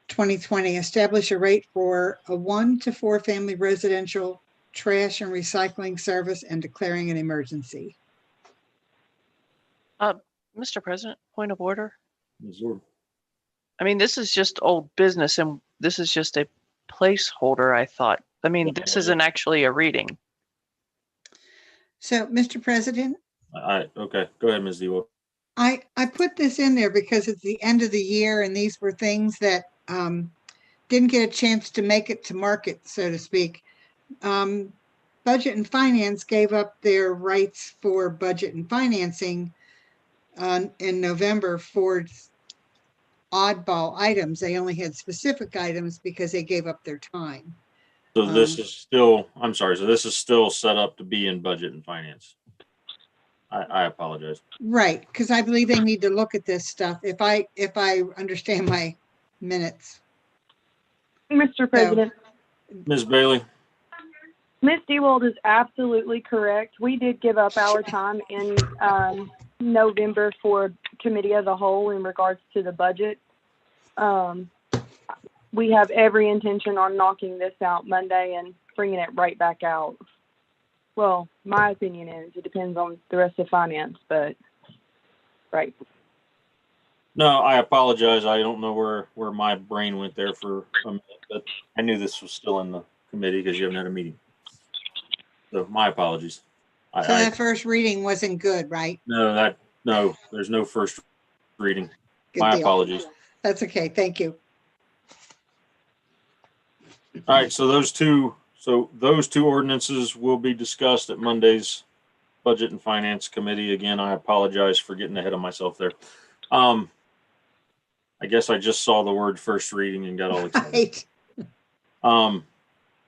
[SPEAKER 2] 2020, establish a rate for a 1 to 4 family residential trash and recycling service and declaring an emergency.
[SPEAKER 5] Mr. President, point of order.
[SPEAKER 1] Ms. Zorb.
[SPEAKER 5] I mean, this is just old business and this is just a placeholder, I thought. I mean, this isn't actually a reading.
[SPEAKER 2] So, Mr. President,
[SPEAKER 1] Okay, go ahead, Ms. Dewald.
[SPEAKER 2] I put this in there because it's the end of the year and these were things that didn't get a chance to make it to market, so to speak. Budget and Finance gave up their rights for budget and financing in November for oddball items. They only had specific items because they gave up their time.
[SPEAKER 1] So this is still, I'm sorry, so this is still set up to be in budget and finance. I apologize.
[SPEAKER 2] Right, because I believe they need to look at this stuff if I understand my minutes.
[SPEAKER 3] Mr. President,
[SPEAKER 1] Ms. Bailey.
[SPEAKER 3] Ms. Dewald is absolutely correct. We did give up our time in November for committee of the whole in regards to the budget. We have every intention on knocking this out Monday and bringing it right back out. Well, my opinion is it depends on the rest of finance, but right.
[SPEAKER 1] No, I apologize. I don't know where my brain went there for a minute, but I knew this was still in the committee because you haven't had a meeting. So my apologies.
[SPEAKER 2] So that first reading wasn't good, right?
[SPEAKER 1] No, there's no first reading.
[SPEAKER 2] Good
[SPEAKER 1] My
[SPEAKER 2] deal.
[SPEAKER 1] apologies.
[SPEAKER 2] That's okay. Thank you.
[SPEAKER 1] All right, so those two ordinances will be discussed at Monday's Budget and Finance Committee. Again, I apologize for getting ahead of myself there. I guess I just saw the word first reading and got all excited.
[SPEAKER 2] Right.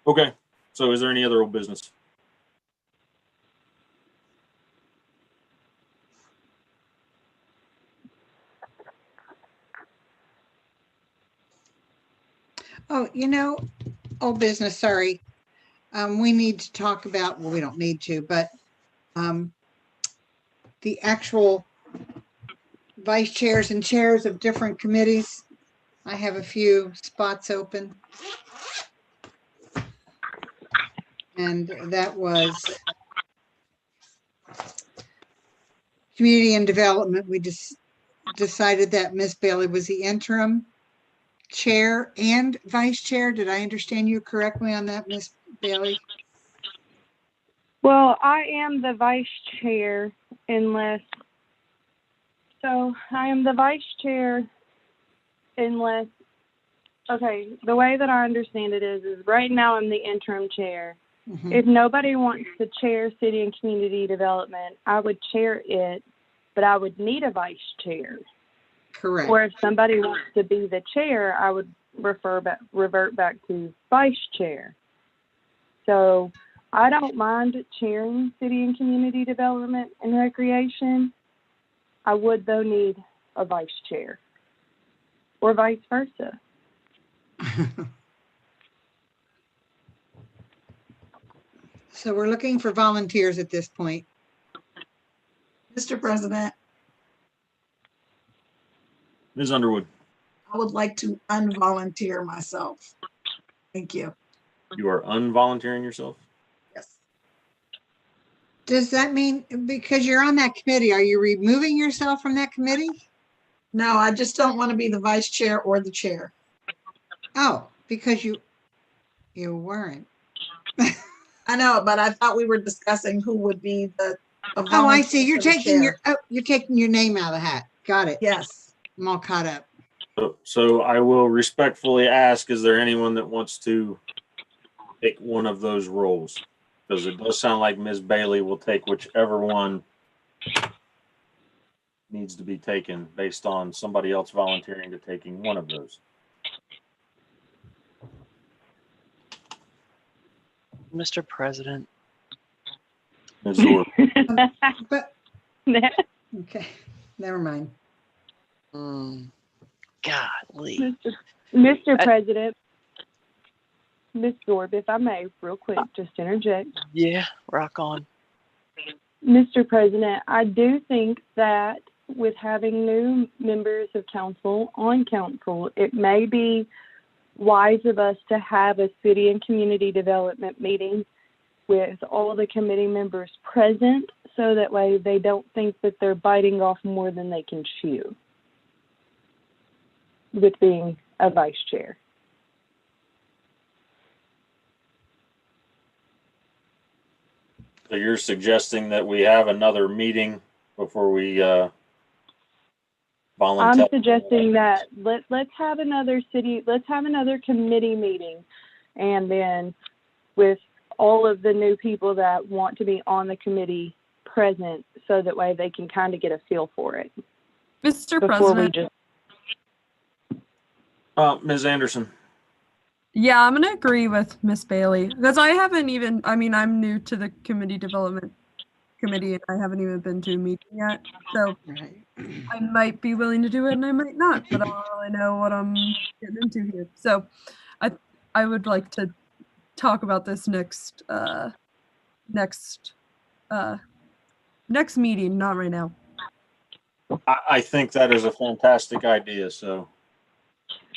[SPEAKER 1] Okay, so is there any other old business?
[SPEAKER 2] Oh, old business, sorry. We need to talk about, well, we don't need to, but the actual vice chairs and chairs of different committees. I have a few spots open. And that was Community and Development. We just decided that Ms. Bailey was the interim chair and vice chair. Did I understand you correctly on that, Ms. Bailey?
[SPEAKER 3] Well, I am the vice chair unless okay, the way that I understand it is right now I'm the interim chair. Mm-hmm. If nobody wants to chair City and Community Development, I would chair it, but I would need a vice chair.
[SPEAKER 2] Correct.
[SPEAKER 3] Or if somebody wants to be the chair, I would revert back to vice chair. So I don't mind chairing City and Community Development and Recreation. I would, though, need a vice chair or vice versa.
[SPEAKER 2] So we're looking for volunteers at this point.
[SPEAKER 10] Mr. President,
[SPEAKER 1] Ms. Underwood.
[SPEAKER 10] I would like to unvolunteer myself. Thank you.
[SPEAKER 1] You are unvolunteering yourself?
[SPEAKER 10] Yes.
[SPEAKER 2] Does that mean, because you're on that committee, are you removing yourself from that committee?
[SPEAKER 10] No, I just don't want to be the vice chair or the chair.
[SPEAKER 2] Oh, because you weren't.
[SPEAKER 10] I know, but I thought we were discussing who would be the.
[SPEAKER 2] Oh, I see. You're taking your name out of the hat. Got it.
[SPEAKER 10] Yes.
[SPEAKER 2] I'm all caught up.
[SPEAKER 1] So I will respectfully ask, is there anyone that wants to take one of those roles? Because it does sound like Ms. Bailey will take whichever one needs to be taken based on somebody else volunteering to taking one of those.
[SPEAKER 5] Mr. President.
[SPEAKER 1] Ms. Zorb.
[SPEAKER 2] But, okay, never mind.
[SPEAKER 5] Golly.
[SPEAKER 3] Mr. President, Ms. Zorb, if I may, real quick, just interject.
[SPEAKER 5] Yeah, rock on.
[SPEAKER 3] Mr. President, I do think that with having new members of council on council, it may be wise of us to have a city and community development meeting with all the committee members present, so that way they don't think that they're biting off more than they can chew with being a vice chair.
[SPEAKER 1] So you're suggesting that we have another meeting before we volunteer?
[SPEAKER 3] I'm suggesting that let's have another committee meeting, and then with all of the new people that want to be on the committee present, so that way they can kind of get a feel for it.
[SPEAKER 9] Mr.
[SPEAKER 3] Before we
[SPEAKER 9] President.
[SPEAKER 3] just
[SPEAKER 1] Ms. Anderson.
[SPEAKER 9] Yeah, I'm gonna agree with Miss Bailey, because I'm new to the committee development committee and I haven't even been to a meeting yet. So I might be willing to do it and I might not, but I don't really know what I'm getting into here. So I would like to talk about this next meeting, not right now.
[SPEAKER 1] I think that is a fantastic idea. So,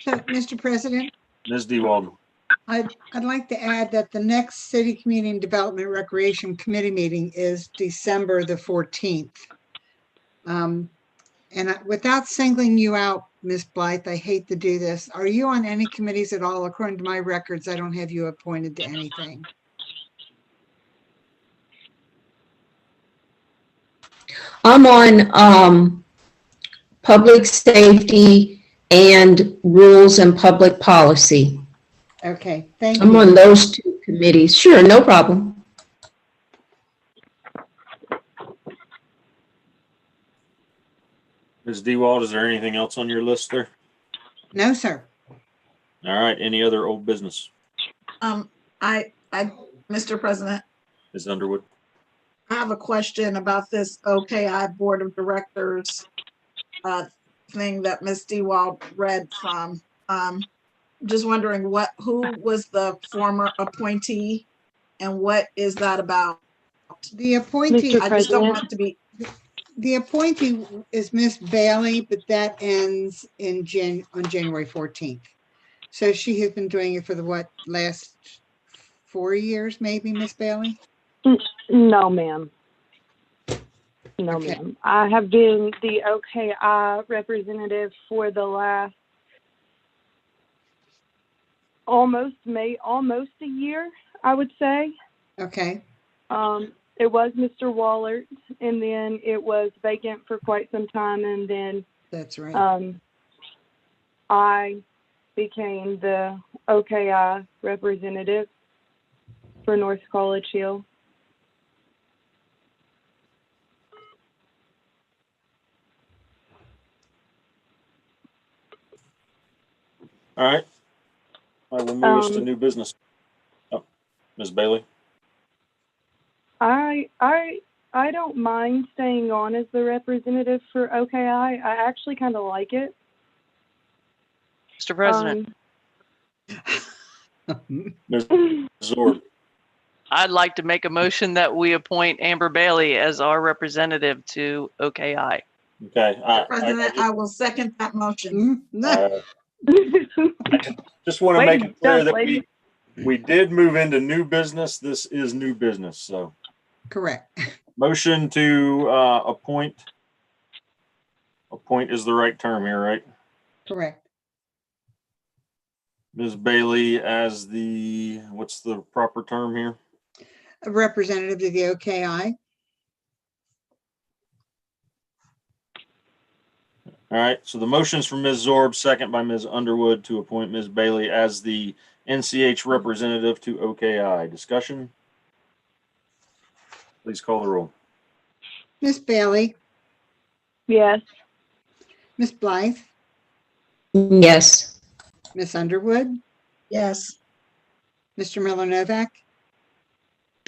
[SPEAKER 2] Mr. President,
[SPEAKER 1] Ms. D. Walden.
[SPEAKER 2] I'd like to add that the next City Community and Development Recreation Committee meeting is December the 14th. Without singling you out, Ms. Blythe, I hate to do this. Are you on any committees at all? According to my records, I don't have you appointed to anything.
[SPEAKER 8] I'm on public safety and rules and public policy.
[SPEAKER 2] Okay, thank you.
[SPEAKER 8] I'm on those two committees. Sure, no problem.
[SPEAKER 1] Ms. Dewald, is there anything else on your list there?
[SPEAKER 2] No, sir.
[SPEAKER 1] All right. Any other old business?
[SPEAKER 10] Mr. President,
[SPEAKER 1] Ms. Underwood.
[SPEAKER 10] I have a question about this OKI Board of Directors thing that Ms. Dewald read from. Just wondering who was the former appointee and what is that about?
[SPEAKER 2] The appointee,
[SPEAKER 3] Mr.
[SPEAKER 10] I just don't want
[SPEAKER 3] President.
[SPEAKER 10] to be.
[SPEAKER 2] the appointee is Miss Bailey, but that ends on January 14th. So she has been doing it for the last 4 years, maybe, Miss Bailey?
[SPEAKER 3] No, ma'am. No,
[SPEAKER 2] Okay.
[SPEAKER 3] ma'am. I have been the OKI representative for the last almost a year, I would say.
[SPEAKER 2] Okay,
[SPEAKER 3] It was Mr. Wallert, and then it was vacant for quite some time, and then
[SPEAKER 2] that's right.
[SPEAKER 3] I became the OKI representative for North College Hill.
[SPEAKER 1] All right. I will move us to new business. Oh, Ms. Bailey.
[SPEAKER 3] I don't mind staying on as the representative for OKI. I actually kind of like it.
[SPEAKER 5] Mr. President,
[SPEAKER 1] Ms. Zorb.
[SPEAKER 5] I'd like to make a motion that we appoint Amber Bailey as our representative to OKI.
[SPEAKER 1] Okay.
[SPEAKER 10] President, I will second that motion.
[SPEAKER 1] I just want to make it clear that we did move into new business. This is new business. So
[SPEAKER 2] Correct.
[SPEAKER 1] motion to appoint. Appoint is the right term here, right?
[SPEAKER 2] Correct.
[SPEAKER 1] Ms. Bailey as what's the proper term here?
[SPEAKER 2] A representative of the OKI.
[SPEAKER 1] All right, so the motion is from Ms. Zorb, second by Ms. Underwood to appoint Ms. Bailey as the NCH representative to OKI. Discussion? Please call the roll.
[SPEAKER 2] Miss Bailey,
[SPEAKER 3] Yes.
[SPEAKER 2] Miss Blythe,
[SPEAKER 8] Yes.
[SPEAKER 2] Miss Underwood,
[SPEAKER 10] Yes.
[SPEAKER 2] Mr. Miller Novak,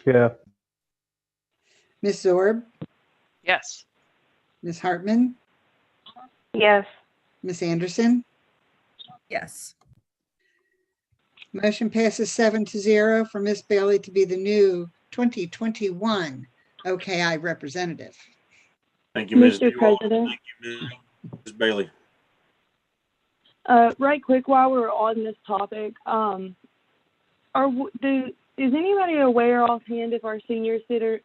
[SPEAKER 4] Yeah.
[SPEAKER 2] Ms. Zorb,
[SPEAKER 5] Yes.
[SPEAKER 2] Ms. Hartman,
[SPEAKER 3] Yes.
[SPEAKER 2] Ms. Anderson.
[SPEAKER 9] Yes.
[SPEAKER 2] Motion passes 7-0 for Ms. Bailey to be the new 2021 OKI representative.
[SPEAKER 1] Thank you, Ms.
[SPEAKER 3] Mr.
[SPEAKER 1] Dewald.
[SPEAKER 3] President.
[SPEAKER 1] Thank you, Ms. Bailey.
[SPEAKER 3] Right quick, while we're on this topic, is anybody aware offhand if our senior center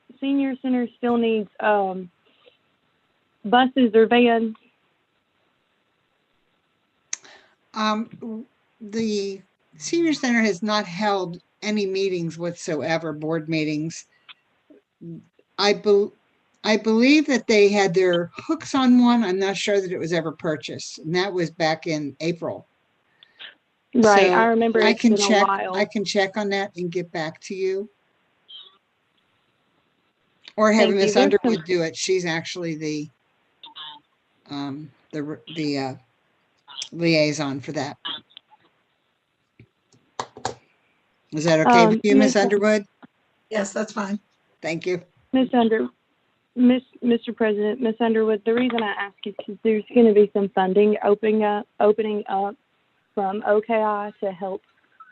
[SPEAKER 3] still needs buses or vans?
[SPEAKER 2] The senior center has not held any meetings whatsoever, board meetings. I believe that they had their hooks on one. I'm not sure that it was ever purchased, and that was back in April.
[SPEAKER 3] Right,
[SPEAKER 2] So
[SPEAKER 3] I remember
[SPEAKER 2] I
[SPEAKER 3] it's
[SPEAKER 2] can
[SPEAKER 3] been a
[SPEAKER 2] check.
[SPEAKER 3] while.
[SPEAKER 2] I can check on that and get back to you. Or have
[SPEAKER 3] Thank you.
[SPEAKER 2] Miss
[SPEAKER 3] There's
[SPEAKER 2] Underwood
[SPEAKER 3] some-
[SPEAKER 2] do it. She's actually the liaison for that. Is that okay with you, Miss Underwood?
[SPEAKER 10] Yes, that's fine.
[SPEAKER 2] Thank you.
[SPEAKER 3] Mr. President, Miss Underwood, the reason I ask is because there's going to be some funding opening up from OKI to help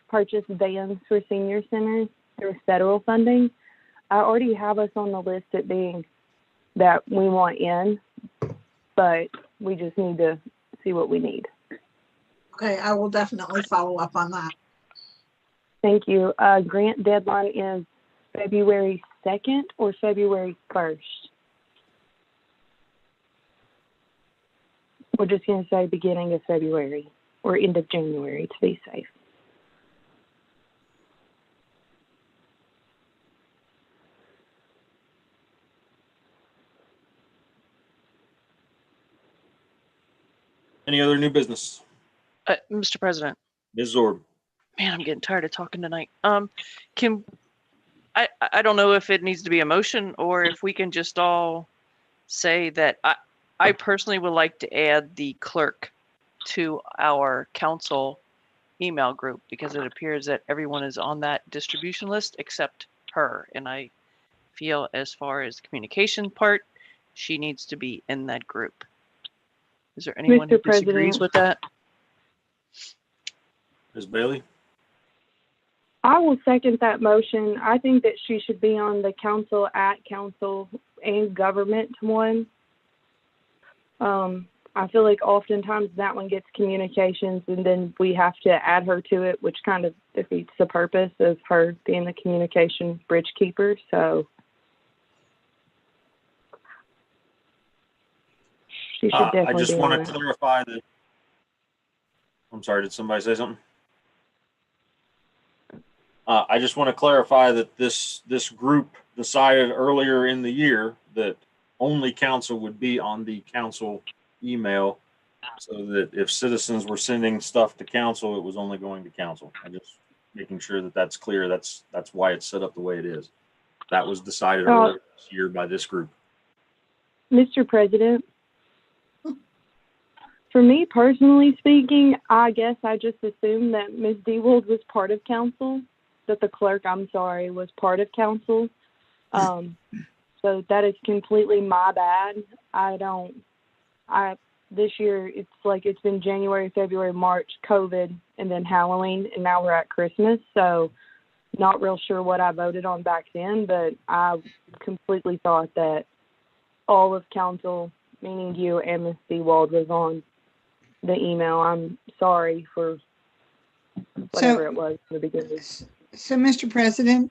[SPEAKER 3] purchase vans for senior centers through federal funding. I already have us on the list at being that we want in, but we just need to see what we need.
[SPEAKER 10] Okay, I will definitely follow up on that.
[SPEAKER 3] Thank you. Grant deadline is February 2nd or February 1st. We're just going to say beginning of February or end of January to be safe.
[SPEAKER 1] Any other new business?
[SPEAKER 5] Mr. President,
[SPEAKER 1] Ms. Zorb.
[SPEAKER 5] man, I'm getting tired of talking tonight. I don't know if it needs to be a motion or if we can just all say that I personally would like to add the clerk to our council email group because it appears that everyone is on that distribution list except her. And I feel as far as the communication part, she needs to be in that group. Is there anyone who
[SPEAKER 3] Mr.
[SPEAKER 5] disagrees
[SPEAKER 3] President.
[SPEAKER 5] with that?
[SPEAKER 1] Ms. Bailey.
[SPEAKER 3] I will second that motion. I think that she should be on the council and government one. I feel like oftentimes that one gets communications and then we have to add her to it, which kind of defeats the purpose of her being the communication bridge keeper. So she should definitely
[SPEAKER 1] I just
[SPEAKER 3] be
[SPEAKER 1] want
[SPEAKER 3] on
[SPEAKER 1] to
[SPEAKER 3] it.
[SPEAKER 1] clarify that. I'm sorry, did somebody say something? I just want to clarify that this group decided earlier in the year that only council would be on the council email, so that if citizens were sending stuff to council, it was only going to council. I'm just making sure that that's clear. That's why it's set up the way it is. That was decided earlier this year by this group.
[SPEAKER 3] Mr. President, for me personally speaking, I guess I just assumed that Ms. Dewald was part of council, that the clerk, was part of council. So that is completely my bad. This year, it's like it's been January, February, March, COVID, and then Halloween, and now we're at Christmas. So not real sure what I voted on back then, but I completely thought that all of council, meaning you and Ms. Dewald, was on the email. I'm sorry for whatever it was in the beginning.
[SPEAKER 2] So, Mr. President,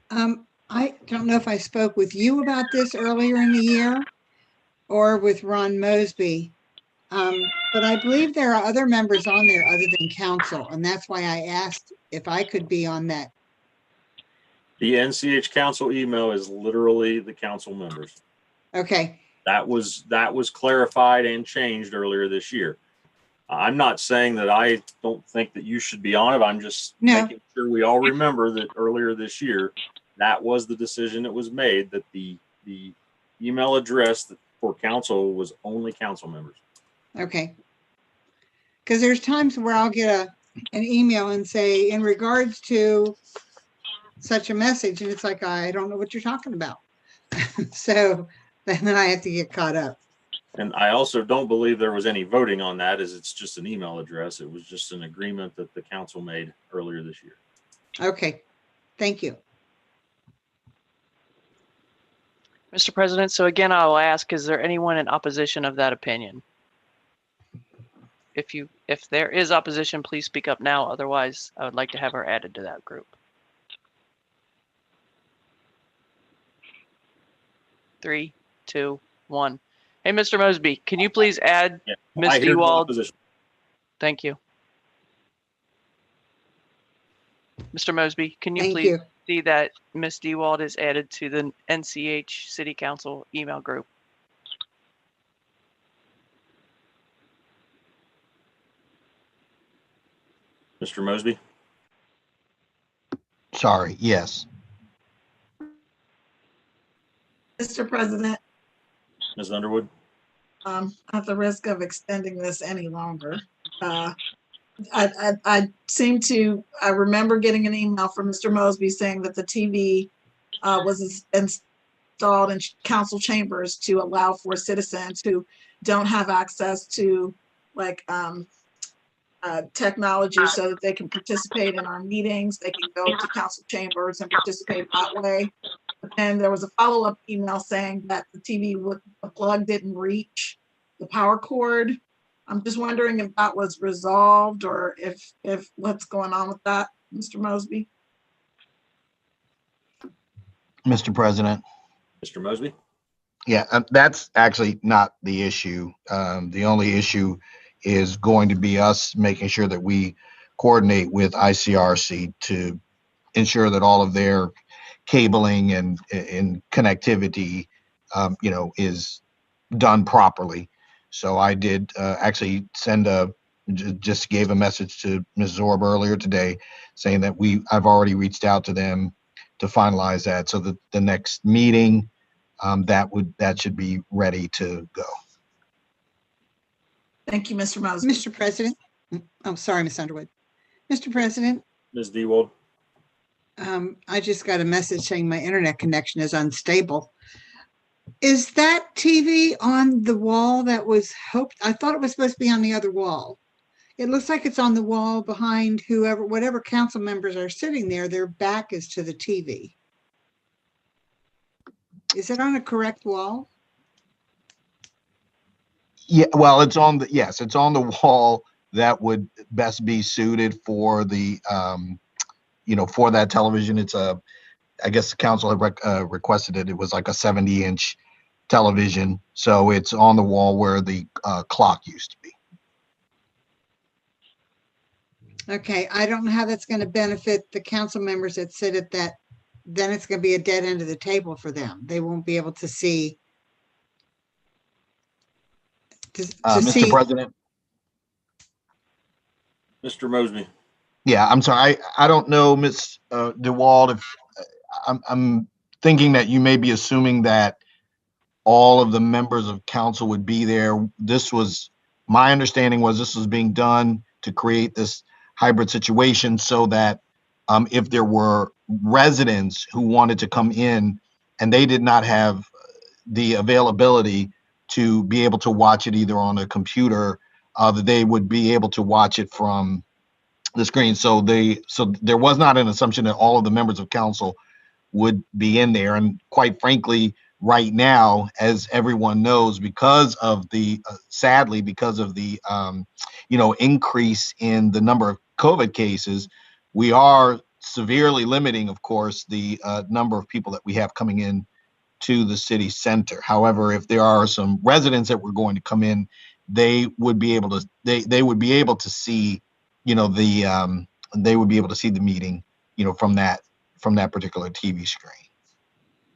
[SPEAKER 2] I don't know if I spoke with you about this earlier in the year or with Ron Mosby, but I believe there are other members on there other than council, and that's why I asked if I could be on that.
[SPEAKER 1] The NCH council email is literally the council members.
[SPEAKER 2] Okay.
[SPEAKER 1] That was clarified and changed earlier this year. I'm not saying that I don't think that you should be on it. I'm just making sure we all remember that earlier this year, that was the decision that was made, that the email address for council was only council members.
[SPEAKER 2] Okay. Because there's times where I'll get an email and say, in regards to such a message, and it's like, I don't know what you're talking about. So then I have to get caught up.
[SPEAKER 1] And I also don't believe there was any voting on that, as it's just an email address. It was just an agreement that the council made earlier this year.
[SPEAKER 2] Okay, thank you.
[SPEAKER 5] Mr. President, so again, I will ask, is there anyone in opposition of that opinion? If there is opposition, please speak up now. Otherwise, I would like to have her added to that group. 3, 2, 1. Hey, Mr. Mosby, can you please add Ms. Dewald? Thank you. Mr. Mosby, can you please see that Ms. Dewald is added to the NCH City Council email group?
[SPEAKER 1] Mr. Mosby?
[SPEAKER 7] Sorry, yes.
[SPEAKER 10] Mr. President,
[SPEAKER 1] Ms. Underwood?
[SPEAKER 10] at the risk of extending this any longer, I remember getting an email from Mr. Mosby saying that the TV was installed in council chambers to allow for citizens who don't have access to technology so that they can participate in our meetings. They can go to council chambers and participate that way. And there was a follow-up email saying that the the plug didn't reach the power cord. I'm just wondering if that was resolved or if what's going on with that, Mr. Mosby.
[SPEAKER 7] Mr. President.
[SPEAKER 1] Mr. Mosby?
[SPEAKER 7] Yeah, that's actually not the issue. The only issue is going to be us making sure that we coordinate with ICRC to ensure that all of their cabling and connectivity, is done properly. So I did actually just gave a message to Ms. Zorb earlier today saying that I've already reached out to them to finalize that, so that the next meeting that should be ready to go.
[SPEAKER 10] Thank you, Mr. Mosby.
[SPEAKER 2] Mr. President. I'm sorry, Ms. Underwood. Mr. President.
[SPEAKER 1] Ms. Dewald?
[SPEAKER 2] I just got a message saying my internet connection is unstable. Is that TV on the wall that was hoped? I thought it was supposed to be on the other wall. It looks like it's on the wall behind whatever council members are sitting there. Their back is to the TV. Is it on a correct wall?
[SPEAKER 7] Yeah, well, it's on the wall that would best be suited for the, for that television. It's I guess the council had requested it. It was like a 70-inch television. So it's on the wall where the clock used to be.
[SPEAKER 2] Okay, I don't know how that's going to benefit the council members that sit at that. Then it's going to be a dead end of the table for them. They won't be able to see.
[SPEAKER 7] Mr. President.
[SPEAKER 1] Mr. Mosby?
[SPEAKER 7] Yeah, I'm sorry. I don't know, Ms. DeWald, if I'm thinking that you may be assuming that all of the members of council would be there. My understanding was this was being done to create this hybrid situation so that if there were residents who wanted to come in and they did not have the availability to be able to watch it either on a computer, that they would be able to watch it from the screen. So there was not an assumption that all of the members of council would be in there. And quite frankly, right now, as everyone knows, because of the sadly, because of the increase in the number of COVID cases, we are severely limiting, of course, the number of people that we have coming in to the city center. However, if there are some residents that were going to come in, they would be able to they would be able to see, they would be able to see the meeting, from that particular TV screen.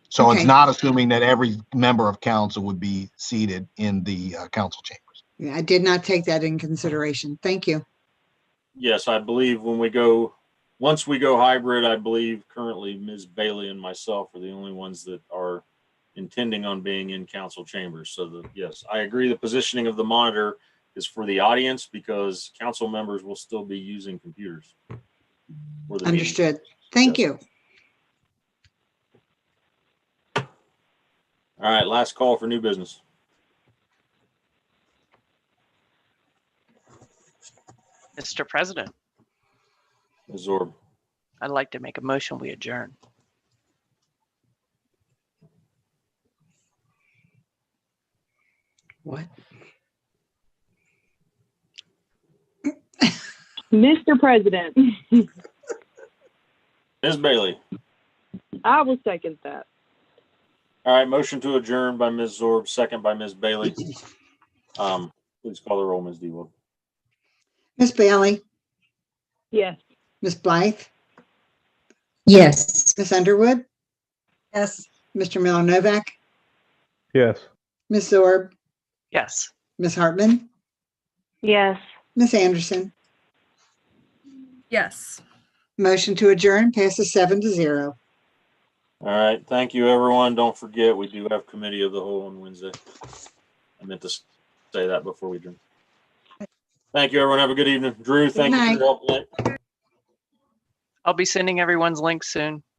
[SPEAKER 7] So
[SPEAKER 2] Okay.
[SPEAKER 7] It's not assuming that every member of council would be seated in the council chambers.
[SPEAKER 2] Yeah, I did not take that in consideration. Thank you.
[SPEAKER 1] Yes, I believe once we go hybrid, I believe currently Ms. Bailey and myself are the only ones that are intending on being in council chambers. So yes, I agree. The positioning of the monitor is for the audience because council members will still be using computers.
[SPEAKER 2] Understood. Thank you.
[SPEAKER 1] All right, last call for new business.
[SPEAKER 5] Mr. President,
[SPEAKER 1] Ms. Zorb.
[SPEAKER 5] I'd like to make a motion, we adjourn.
[SPEAKER 8] What?
[SPEAKER 3] Mr. President,
[SPEAKER 1] Ms. Bailey.
[SPEAKER 3] I will second that.
[SPEAKER 1] All right, motion to adjourn by Ms. Zorb, second by Ms. Bailey. Please call the roll, Ms. Dewo.
[SPEAKER 2] Miss Bailey,
[SPEAKER 3] Yes.
[SPEAKER 2] Miss Blythe,
[SPEAKER 8] Yes.
[SPEAKER 2] Miss Underwood,
[SPEAKER 10] Yes.
[SPEAKER 2] Mr. Miller Novak,
[SPEAKER 4] Yes.
[SPEAKER 2] Miss Zorb,
[SPEAKER 5] Yes.
[SPEAKER 2] Miss Hartman,
[SPEAKER 3] Yes.
[SPEAKER 2] Miss Anderson.
[SPEAKER 9] Yes.
[SPEAKER 2] Motion to adjourn passes 7-0.
[SPEAKER 1] All right, thank you, everyone. Don't forget, we do have committee of the whole on Wednesday. I meant to say that before we adjourn. Thank you, everyone. Have a good evening. Drew, thank you for your help tonight.
[SPEAKER 5] I'll be sending everyone's links soon.